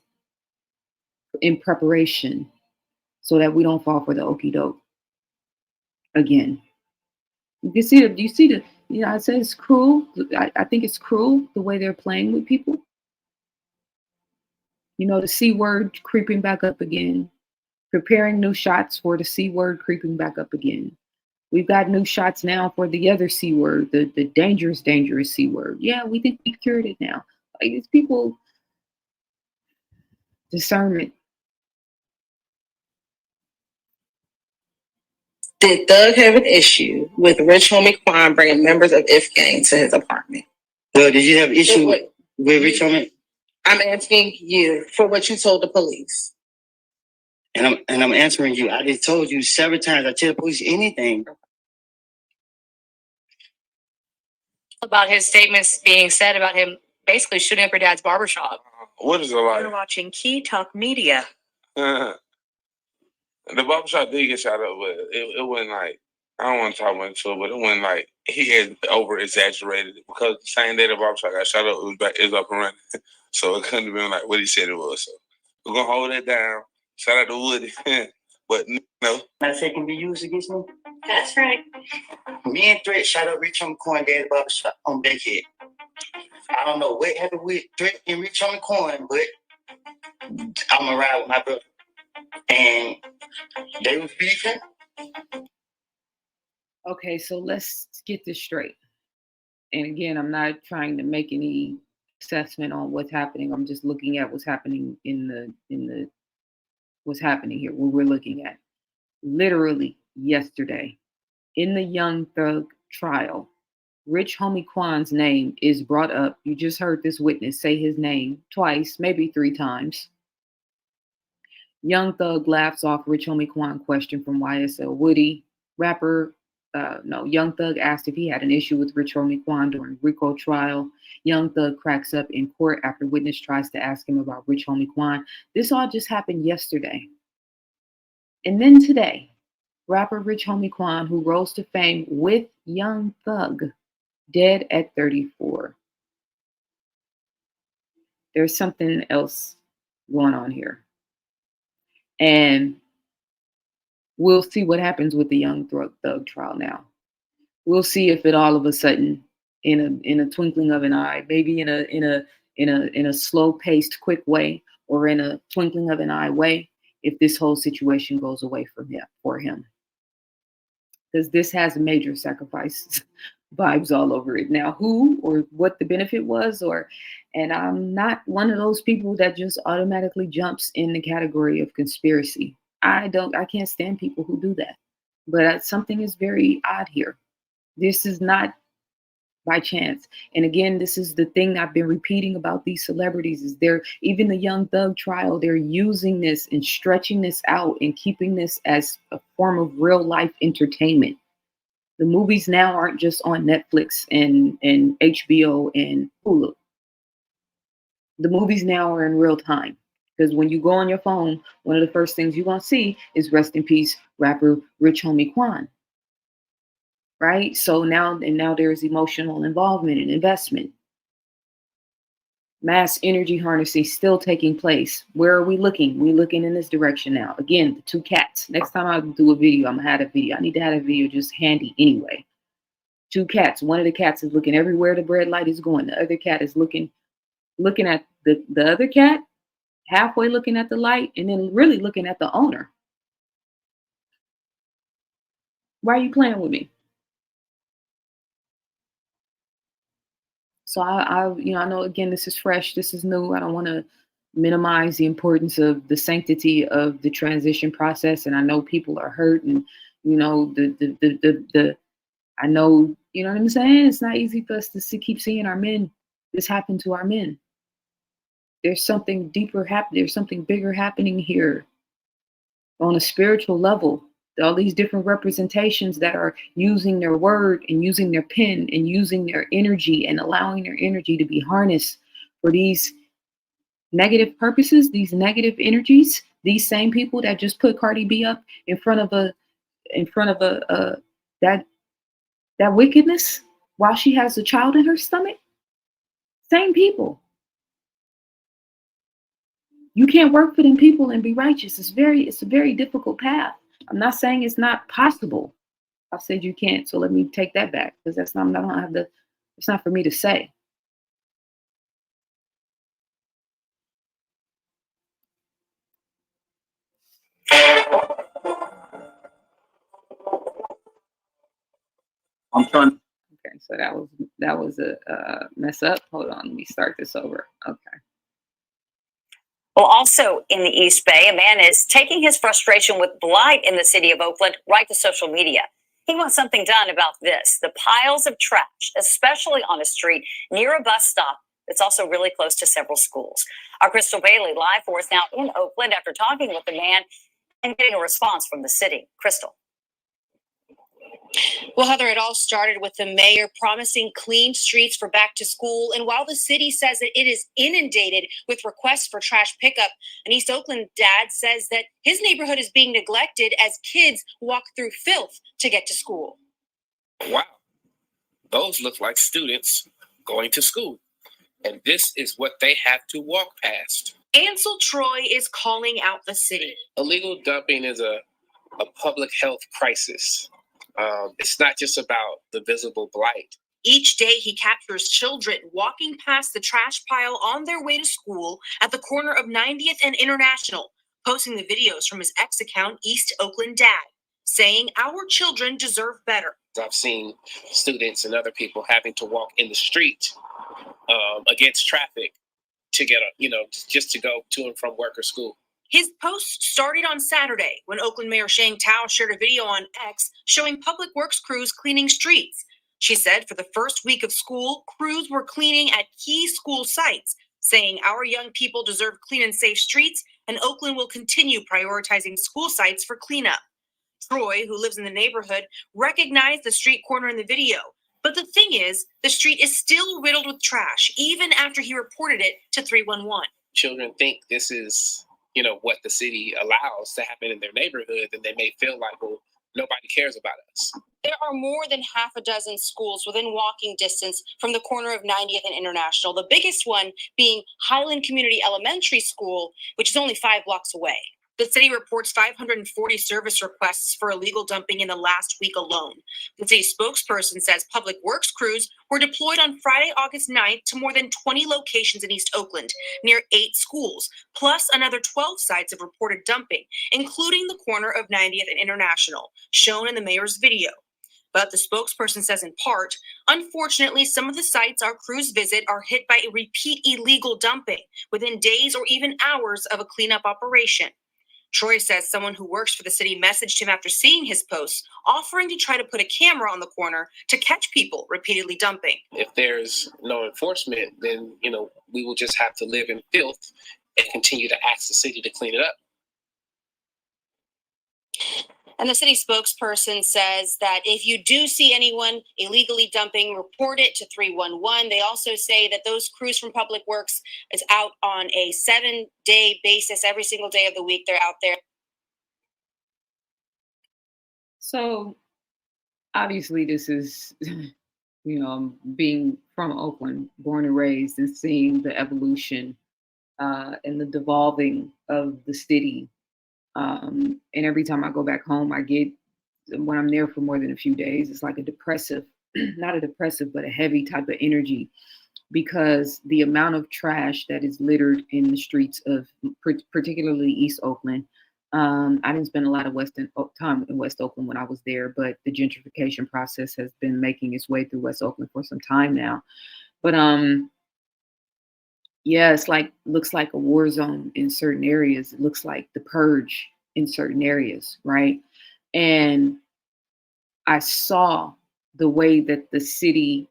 in preparation so that we don't fall for the okie doke again? You see I say it's cruel. I think it's cruel the way they're playing with people. The C word creeping back up again, preparing new shots for the C word creeping back up again. We've got new shots now for the other C word, the dangerous C word. Yeah, we think we've cured it now. Like, these people, discernment. Did Doug have an issue with Rich Homie Quan bringing members of If Gang to his apartment? Well, did you have an issue with Rich Homie? I'm asking you for what you told the police. And I'm answering you. I just told you several times. I tell the police anything. About his statements being said about him basically shooting up your dad's barbershop. What is it like? You're watching Key Talk Media. The barbershop did get shot up, but it wasn't like, I don't want to talk much to it, but it wasn't like he had over exaggerated it, because the same day the barbershop got shot up, it was up and running. So it couldn't have been like what he said it was. So we're gonna hold that down. Shout out to Woody. But no. Not say can be used against me. That's right. Me and Threat shot up Rich Homie Quan dad's barbershop on Bankhead. I don't know what happened with Threat and Rich Homie Quan, but I'm gonna ride with my brother. And they was beefing. Okay, so let's get this straight. And again, I'm not trying to make any assessment on what's happening. I'm just looking at what's happening what's happening here. What we're looking at. Literally yesterday, in the Young Thug trial, Rich Homie Quan's name is brought up. You just heard this witness say his name twice, maybe 3 times. Young Thug laughs off Rich Homie Quan question from YSL Woody. Young Thug asked if he had an issue with Rich Homie Quan during RICO trial. Young Thug cracks up in court after witness tries to ask him about Rich Homie Quan. This all just happened yesterday. And then today, rapper Rich Homie Quan, who rose to fame with Young Thug, dead at 34. There's something else going on here. And we'll see what happens with the Young Thug trial now. We'll see if it all of a sudden, in a twinkling of an eye, maybe in a slow-paced, quick way, or in a twinkling of an eye way, if this whole situation goes away for him. Because this has major sacrifice vibes all over it. Now, who or what the benefit was, and I'm not one of those people that just automatically jumps in the category of conspiracy. I can't stand people who do that. But something is very odd here. This is not by chance. And again, this is the thing I've been repeating about these celebrities is even the Young Thug trial, they're using this and stretching this out and keeping this as a form of real life entertainment. The movies now aren't just on Netflix and HBO and Hulu. The movies now are in real time. Because when you go on your phone, one of the first things you're going to see is rest in peace, rapper Rich Homie Quan. Right? So now there's emotional involvement and investment. Mass energy harnessing still taking place. Where are we looking? We're looking in this direction now. Again, the 2 cats. Next time I do a video, I'm going to have a video. I need to have a video just handy anyway. 2 cats. One of the cats is looking everywhere the red light is going. The other cat is looking at the other cat, halfway looking at the light, and then really looking at the owner. Why are you playing with me? So I know, again, this is fresh, this is new. I don't want to minimize the importance of the sanctity of the transition process. And I know people are hurt, and I know, you know what I'm saying? It's not easy for us to keep seeing our men. This happened to our men. There's something deeper happening. There's something bigger happening here on a spiritual level. All these different representations that are using their word and using their pen and using their energy and allowing their energy to be harnessed for these negative purposes, these negative energies. These same people that just put Cardi B up in front of that wickedness while she has a child in her stomach. Same people. You can't work for them people and be righteous. It's a very difficult path. I'm not saying it's not possible. I said you can't, so let me take that back, because it's not for me to say. Okay, so that was a mess up. Hold on, let me start this over. Okay. Well, also in the East Bay, a man is taking his frustration with blight in the city of Oakland right to social media. He wants something done about this, the piles of trash, especially on a street near a bus stop that's also really close to several schools. Our Crystal Bailey live for us now in Oakland after talking with the man and getting a response from the city. Crystal. Well, Heather, it all started with the mayor promising clean streets for back to school. And while the city says that it is inundated with requests for trash pickup, an East Oakland dad says that his neighborhood is being neglected as kids walk through filth to get to school. Wow, those look like students going to school. And this is what they have to walk past. Ansel Troy is calling out the city. Illegal dumping is a public health crisis. It's not just about the visible blight. Each day he captures children walking past the trash pile on their way to school at the corner of 90th and International, posting the videos from his ex account, East Oakland Dad, saying our children deserve better. I've seen students and other people having to walk in the street against traffic to get, just to go to and from work or school. His post started on Saturday when Oakland Mayor Shane Tao shared a video on X showing public works crews cleaning streets. She said for the first week of school, crews were cleaning at key school sites, saying our young people deserve clean and safe streets, and Oakland will continue prioritizing school sites for cleanup. Troy, who lives in the neighborhood, recognized the street corner in the video. But the thing is, the street is still riddled with trash, even after he reported it to 311. Children think this is what the city allows to happen in their neighborhood, and they may feel like, well, nobody cares about us. There are more than half a dozen schools within walking distance from the corner of 90th and International, the biggest one being Highland Community Elementary School, which is only 5 blocks away. The city reports 540 service requests for illegal dumping in the last week alone. The city spokesperson says public works crews were deployed on Friday, August 9th to more than 20 locations in East Oakland, near 8 schools, plus another 12 sites of reported dumping, including the corner of 90th and International, shown in the mayor's video. But the spokesperson says in part, unfortunately, some of the sites our crews visit are hit by repeat illegal dumping within days or even hours of a cleanup operation. Troy says someone who works for the city messaged him after seeing his posts, offering to try to put a camera on the corner to catch people repeatedly dumping. If there's no enforcement, then, we will just have to live in filth and continue to ask the city to clean it up. And the city spokesperson says that if you do see anyone illegally dumping, report it to 311. They also say that those crews from Public Works is out on a 7-day basis. Every single day of the week, they're out there. So obviously this is, being from Oakland, born and raised, and seeing the evolution and the devolving of the city. And every time I go back home, when I'm there for more than a few days, it's like a depressive, not a depressive, but a heavy type of energy, because the amount of trash that is littered in the streets of particularly East Oakland. I didn't spend a lot of time in West Oakland when I was there, but the gentrification process has been making its way through West Oakland for some time now. But yeah, looks like a war zone in certain areas. It looks like the purge in certain areas, right? And I saw the way that the city,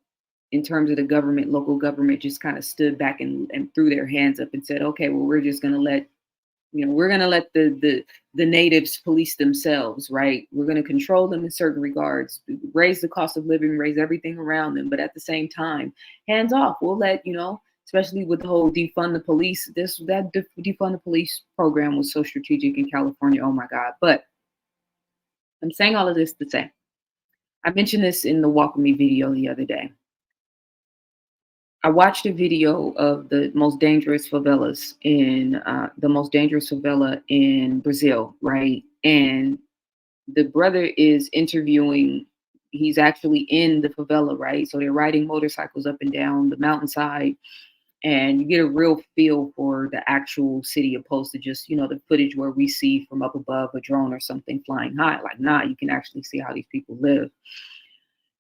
in terms of the government, local government, just kind of stood back and threw their hands up and said, okay, well, we're just going to let, the natives police themselves, right? We're going to control them in certain regards, raise the cost of living, raise everything around them. But at the same time, hands off. We'll let, especially with the whole defund the police, defund the police program was so strategic in California. Oh my God. But I'm saying all of this to say, I mentioned this in the Walk With Me video the other day. I watched a video of the most dangerous favelas the most dangerous favela in Brazil, right? And the brother is interviewing, he's actually in the favela, right? So they're riding motorcycles up and down the mountainside, and you get a real feel for the actual city opposed to just, the footage where we see from up above a drone or something flying high. Like, you can actually see how these people live.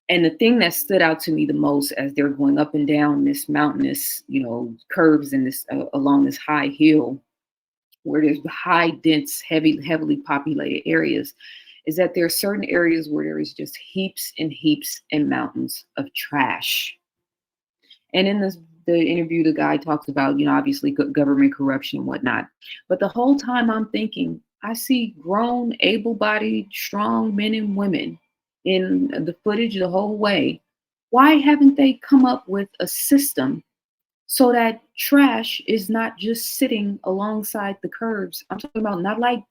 And the thing that stood out to me the most as they're going up and down this mountainous, curves in this along this high hill, where there's high, dense, heavily populated areas, is that there are certain areas where there is just heaps and heaps and mountains of trash. And in the interview, the guy talks about, obviously government corruption and whatnot. But the whole time I'm thinking, I see grown, able-bodied, strong men and women in the footage the whole way. Why haven't they come up with a system so that trash is not just sitting alongside the curbs? I'm talking about not like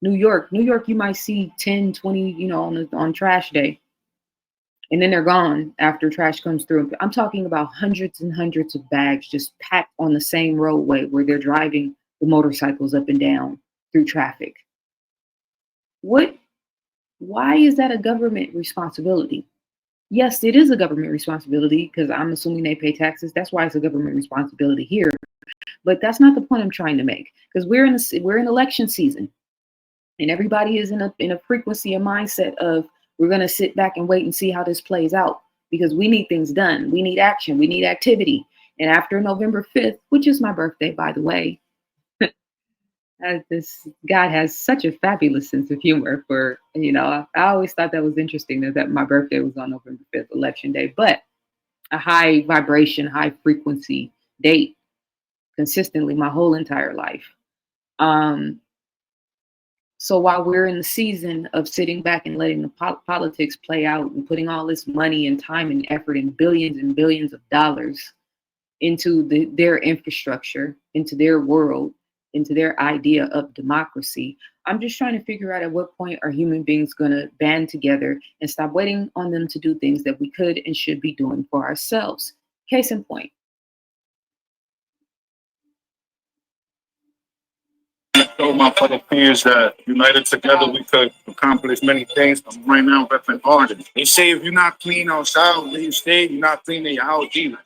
New York. New York, you might see 10, 20, on trash day, and then they're gone after trash comes through. I'm talking about hundreds and hundreds of bags just packed on the same roadway where they're driving the motorcycles up and down through traffic. Why is that a government responsibility? Yes, it is a government responsibility because I'm assuming they pay taxes. That's why it's a government responsibility here. But that's not the point I'm trying to make, because we're in election season, and everybody is in a frequency, a mindset of we're going to sit back and wait and see how this plays out, because we need things done. We need action. We need activity. And after November 5th, which is my birthday, by the way, this guy has such a fabulous sense of humor for, I always thought that was interesting that my birthday was on November 5th, election day, but a high vibration, high frequency date consistently my whole entire life. So while we're in the season of sitting back and letting the politics play out and putting all this money and time and effort and billions of dollars into their infrastructure, into their world, into their idea of democracy, I'm just trying to figure out at what point are human beings going to band together and stop waiting on them to do things that we could and should be doing for ourselves. Case in point. Show my fellow peers that united together we could accomplish many things. I'm right now repping Oregon. They say if you're not clean outside where you stay, you're not clean in your house either.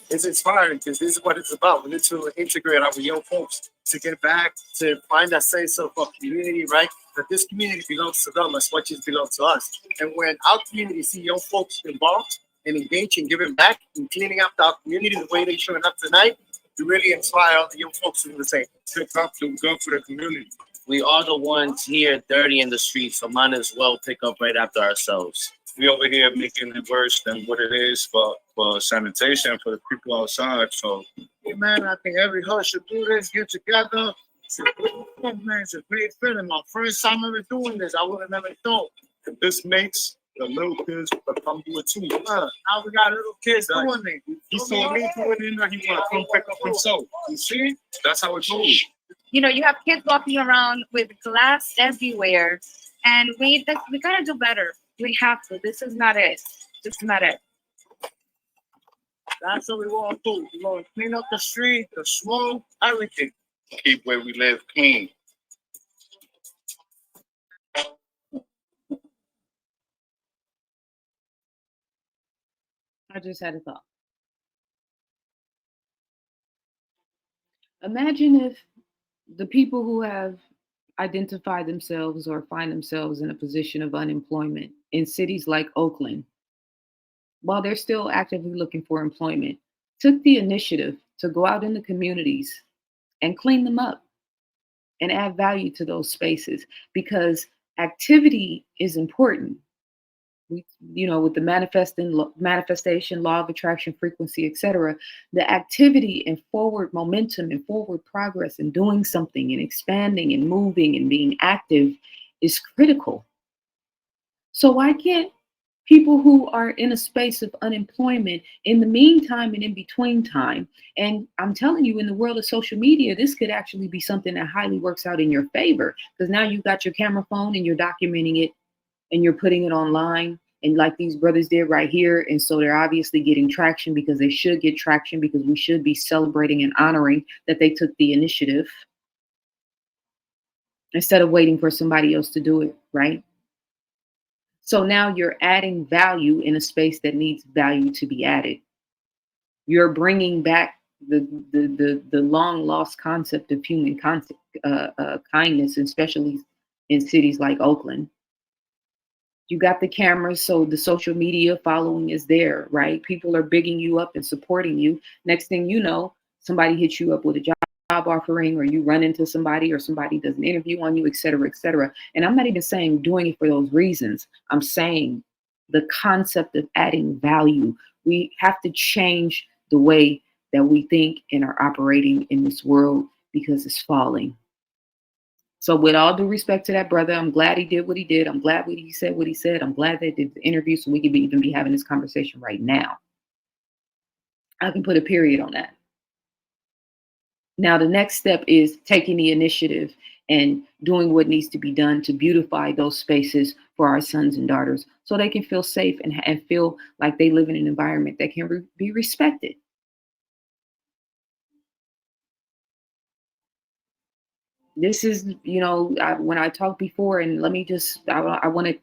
It's inspiring because this is what it's about. We need to integrate our young folks to get back to find that sense of community, right? That this community belongs to them as much as it belongs to us. And when our community see young folks involved and engaged in giving back and cleaning up our community the way they're showing up tonight, to really inspire other young folks to do the same. Pick up the gun for the community. We are the ones here dirty in the streets, so might as well pick up right after ourselves. We over here making it worse than what it is for sanitation for the people outside. So, hey man, I think every hood should do this, get together. Man, it's a great feeling. My first time ever doing this, I would have never thought. This makes the little kids come do it too. Now we got little kids doing it. He saw me doing it, and he want to come pick up himself. You see? That's how it goes. You have kids walking around with glass everywhere, and we gotta do better. We have to. This is not it. This is not it. That's what we want to do. We want to clean up the street, the smoke, everything. Keep where we live clean. I just had a thought. Imagine if the people who have identified themselves or find themselves in a position of unemployment in cities like Oakland, while they're still actively looking for employment, took the initiative to go out in the communities and clean them up and add value to those spaces, because activity is important. With the manifestation, law of attraction, frequency, etc., the activity and forward momentum and forward progress and doing something and expanding and moving and being active is critical. So why can't people who are in a space of unemployment in the meantime and in between time, and I'm telling you, in the world of social media, this could actually be something that highly works out in your favor, because now you've got your camera phone and you're documenting it and you're putting it online, and like these brothers did right here. And so they're obviously getting traction, because they should get traction, because we should be celebrating and honoring that they took the initiative instead of waiting for somebody else to do it, right? So now you're adding value in a space that needs value to be added. You're bringing back the long lost concept of human kindness, especially in cities like Oakland. You got the cameras, so the social media following is there, right? People are bigging you up and supporting you. Next thing you know, somebody hits you up with a job offering, or you run into somebody, or somebody does an interview on you, et cetera, et cetera. And I'm not even saying doing it for those reasons. I'm saying the concept of adding value. We have to change the way that we think and are operating in this world, because it's falling. So with all due respect to that brother, I'm glad he did what he did. I'm glad he said what he said. I'm glad they did the interview so we could even be having this conversation right now. I can put a period on that. Now, the next step is taking the initiative and doing what needs to be done to beautify those spaces for our sons and daughters so they can feel safe and feel like they live in an environment that can be respected. This is, when I talked before, and let me just, I want to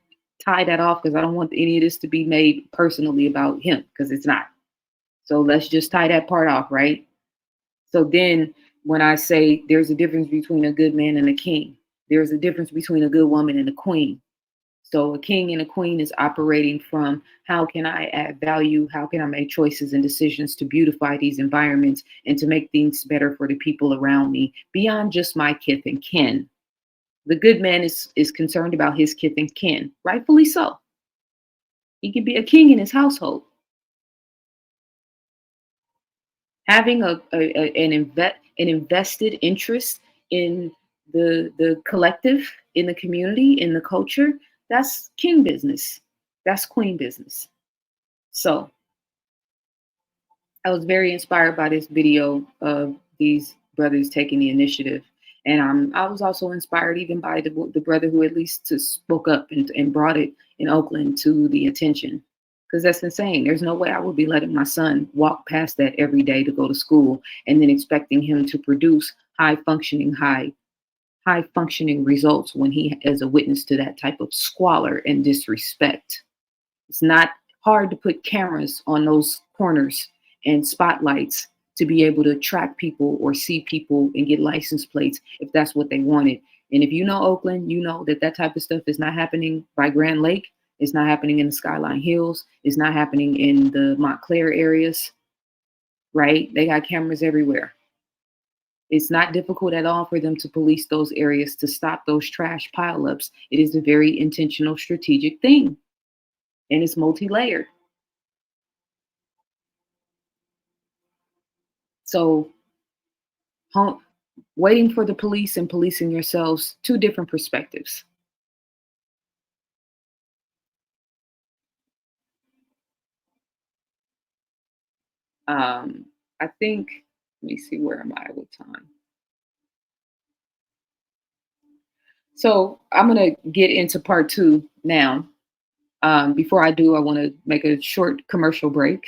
tie that off because I don't want any of this to be made personally about him because it's not. So let's just tie that part off, right? So then when I say there's a difference between a good man and a king, there's a difference between a good woman and a queen. So a king and a queen is operating from how can I add value? How can I make choices and decisions to beautify these environments and to make things better for the people around me beyond just my kith and kin? The good man is concerned about his kith and kin, rightfully so. He can be a king in his household. Having an invested interest in the collective, in the community, in the culture, that's king business. That's queen business. So I was very inspired by this video of these brothers taking the initiative. And I was also inspired even by the brother who at least spoke up and brought it in Oakland to the attention. Because that's insane. There's no way I would be letting my son walk past that every day to go to school and then expecting him to produce high functioning results when he is a witness to that type of squalor and disrespect. It's not hard to put cameras on those corners and spotlights to be able to track people or see people and get license plates if that's what they wanted. And if you know Oakland, you know that type of stuff is not happening by Grand Lake. It's not happening in the Skyline Hills. It's not happening in the Montclair areas, right? They got cameras everywhere. It's not difficult at all for them to police those areas to stop those trash pileups. It is a very intentional, strategic thing. And it's multi-layered. So waiting for the police and policing yourselves, two different perspectives. I think, let me see, where am I with time? So I'm going to get into part 2 now. Before I do, I want to make a short commercial break.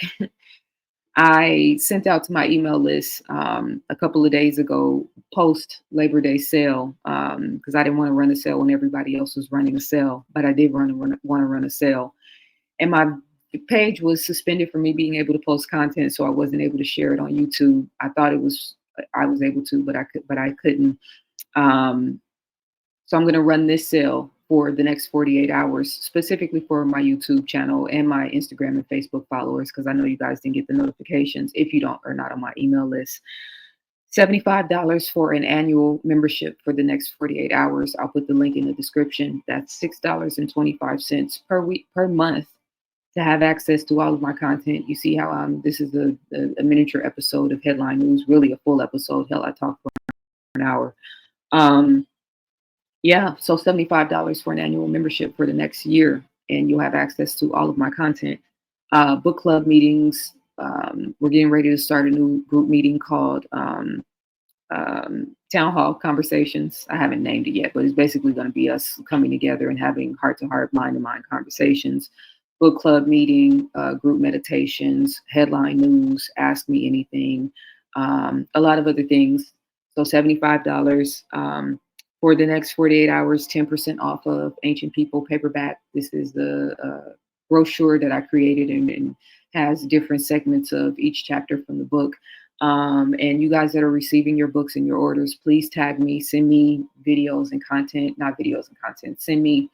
I sent out to my email list a couple of days ago, post Labor Day sale, because I didn't want to run a sale when everybody else was running a sale, but I did want to run a sale. And my page was suspended for me being able to post content, so I wasn't able to share it on YouTube. I thought I was able to, but I couldn't. So I'm going to run this sale for the next 48 hours, specifically for my YouTube channel and my Instagram and Facebook followers, because I know you guys didn't get the notifications if you are not on my email list. $75 for an annual membership for the next 48 hours. I'll put the link in the description. That's $6.25 per month to have access to all of my content. You see how this is a miniature episode of Headline News, really a full episode. Hell, I talked for an hour. Yeah, so $75 for an annual membership for the next year, and you'll have access to all of my content. Book club meetings. We're getting ready to start a new group meeting called Town Hall Conversations. I haven't named it yet, but it's basically going to be us coming together and having heart-to-heart, mind-to-mind conversations. Book club meeting, group meditations, headline news, ask me anything, a lot of other things. So $75 for the next 48 hours, 10% off of Ancient People paperback. This is the brochure that I created and has different segments of each chapter from the book. And you guys that are receiving your books and your orders, please tag me, send me videos and content, not videos and content, send me.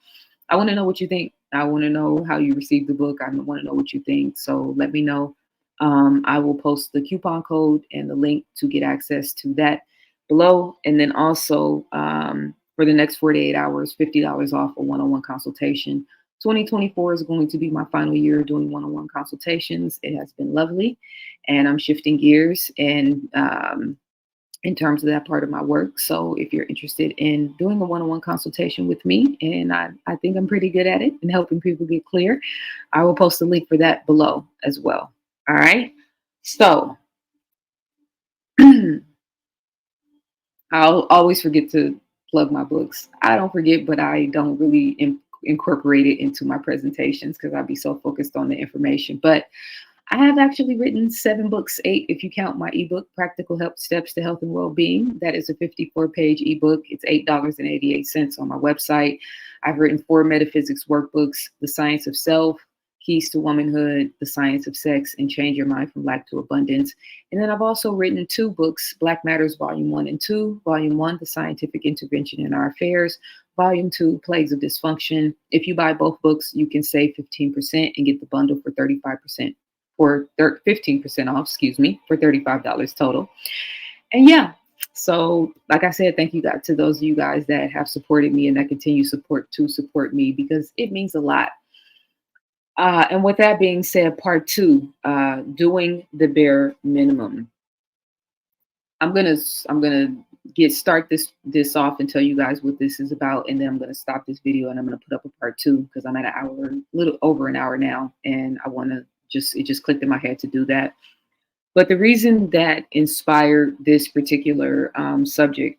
I want to know what you think. I want to know how you received the book. I want to know what you think. So let me know. I will post the coupon code and the link to get access to that below. And then also for the next 48 hours, $50 off a one-on-one consultation. 2024 is going to be my final year doing one-on-one consultations. It has been lovely, and I'm shifting gears and in terms of that part of my work. So if you're interested in doing a one-on-one consultation with me, and I think I'm pretty good at it and helping people get clear, I will post a link for that below as well. All right. So I'll always forget to plug my books. I don't forget, but I don't really incorporate it into my presentations because I'll be so focused on the information. But I have actually written 7 books, 8 if you count my ebook, Practical Help Steps to Health and Well-Being. That is a 54-page ebook. It's $8.88 on my website. I've written 4 metaphysics workbooks, The Science of Self, Keys to Womanhood, The Science of Sex, and Change Your Mind from Lack to Abundance. And then I've also written 2 books, Black Matters Volume 1 and 2. Volume 1, The Scientific Intervention in Our Affairs. Volume 2, Plagues of Dysfunction. If you buy both books, you can save 15% and get the bundle for 35%. For 15% off, for $35 total. And yeah, so like I said, thank you guys to those of you guys that have supported me and that continue to support me, because it means a lot. And with that being said, part 2, doing the bare minimum. I'm gonna start this off and tell you guys what this is about, and then I'm gonna stop this video and I'm gonna put up a part 2 because I'm at an hour, a little over an hour now, and I want to it just clicked in my head to do that. But the reason that inspired this particular subject,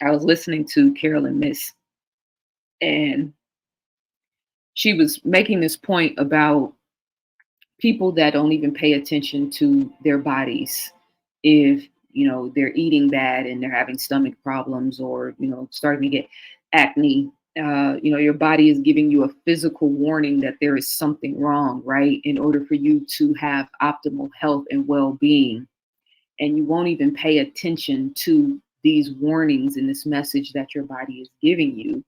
I was listening to Carolyn Miss, and she was making this point about people that don't even pay attention to their bodies. If, they're eating bad and they're having stomach problems, or, starting to get acne, your body is giving you a physical warning that there is something wrong, right? In order for you to have optimal health and well-being. And you won't even pay attention to these warnings and this message that your body is giving you.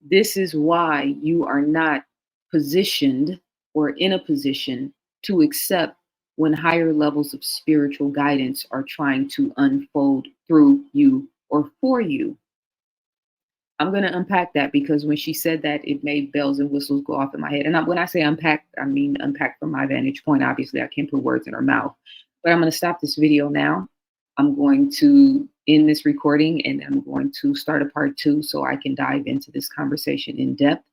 This is why you are not positioned or in a position to accept when higher levels of spiritual guidance are trying to unfold through you or for you. I'm going to unpack that, because when she said that, it made bells and whistles go off in my head. And when I say unpack, I mean unpack from my vantage point. Obviously, I can't put words in her mouth. But I'm going to stop this video now. I'm going to end this recording, and I'm going to start a part 2 so I can dive into this conversation in depth.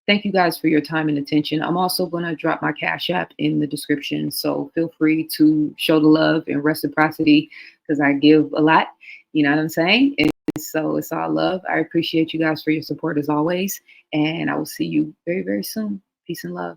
Thank you guys for your time and attention. I'm also going to drop my Cash App in the description, so feel free to show the love and reciprocity, because I give a lot. You know what I'm saying? And so it's all love. I appreciate you guys for your support as always, and I will see you very, very soon. Peace and love.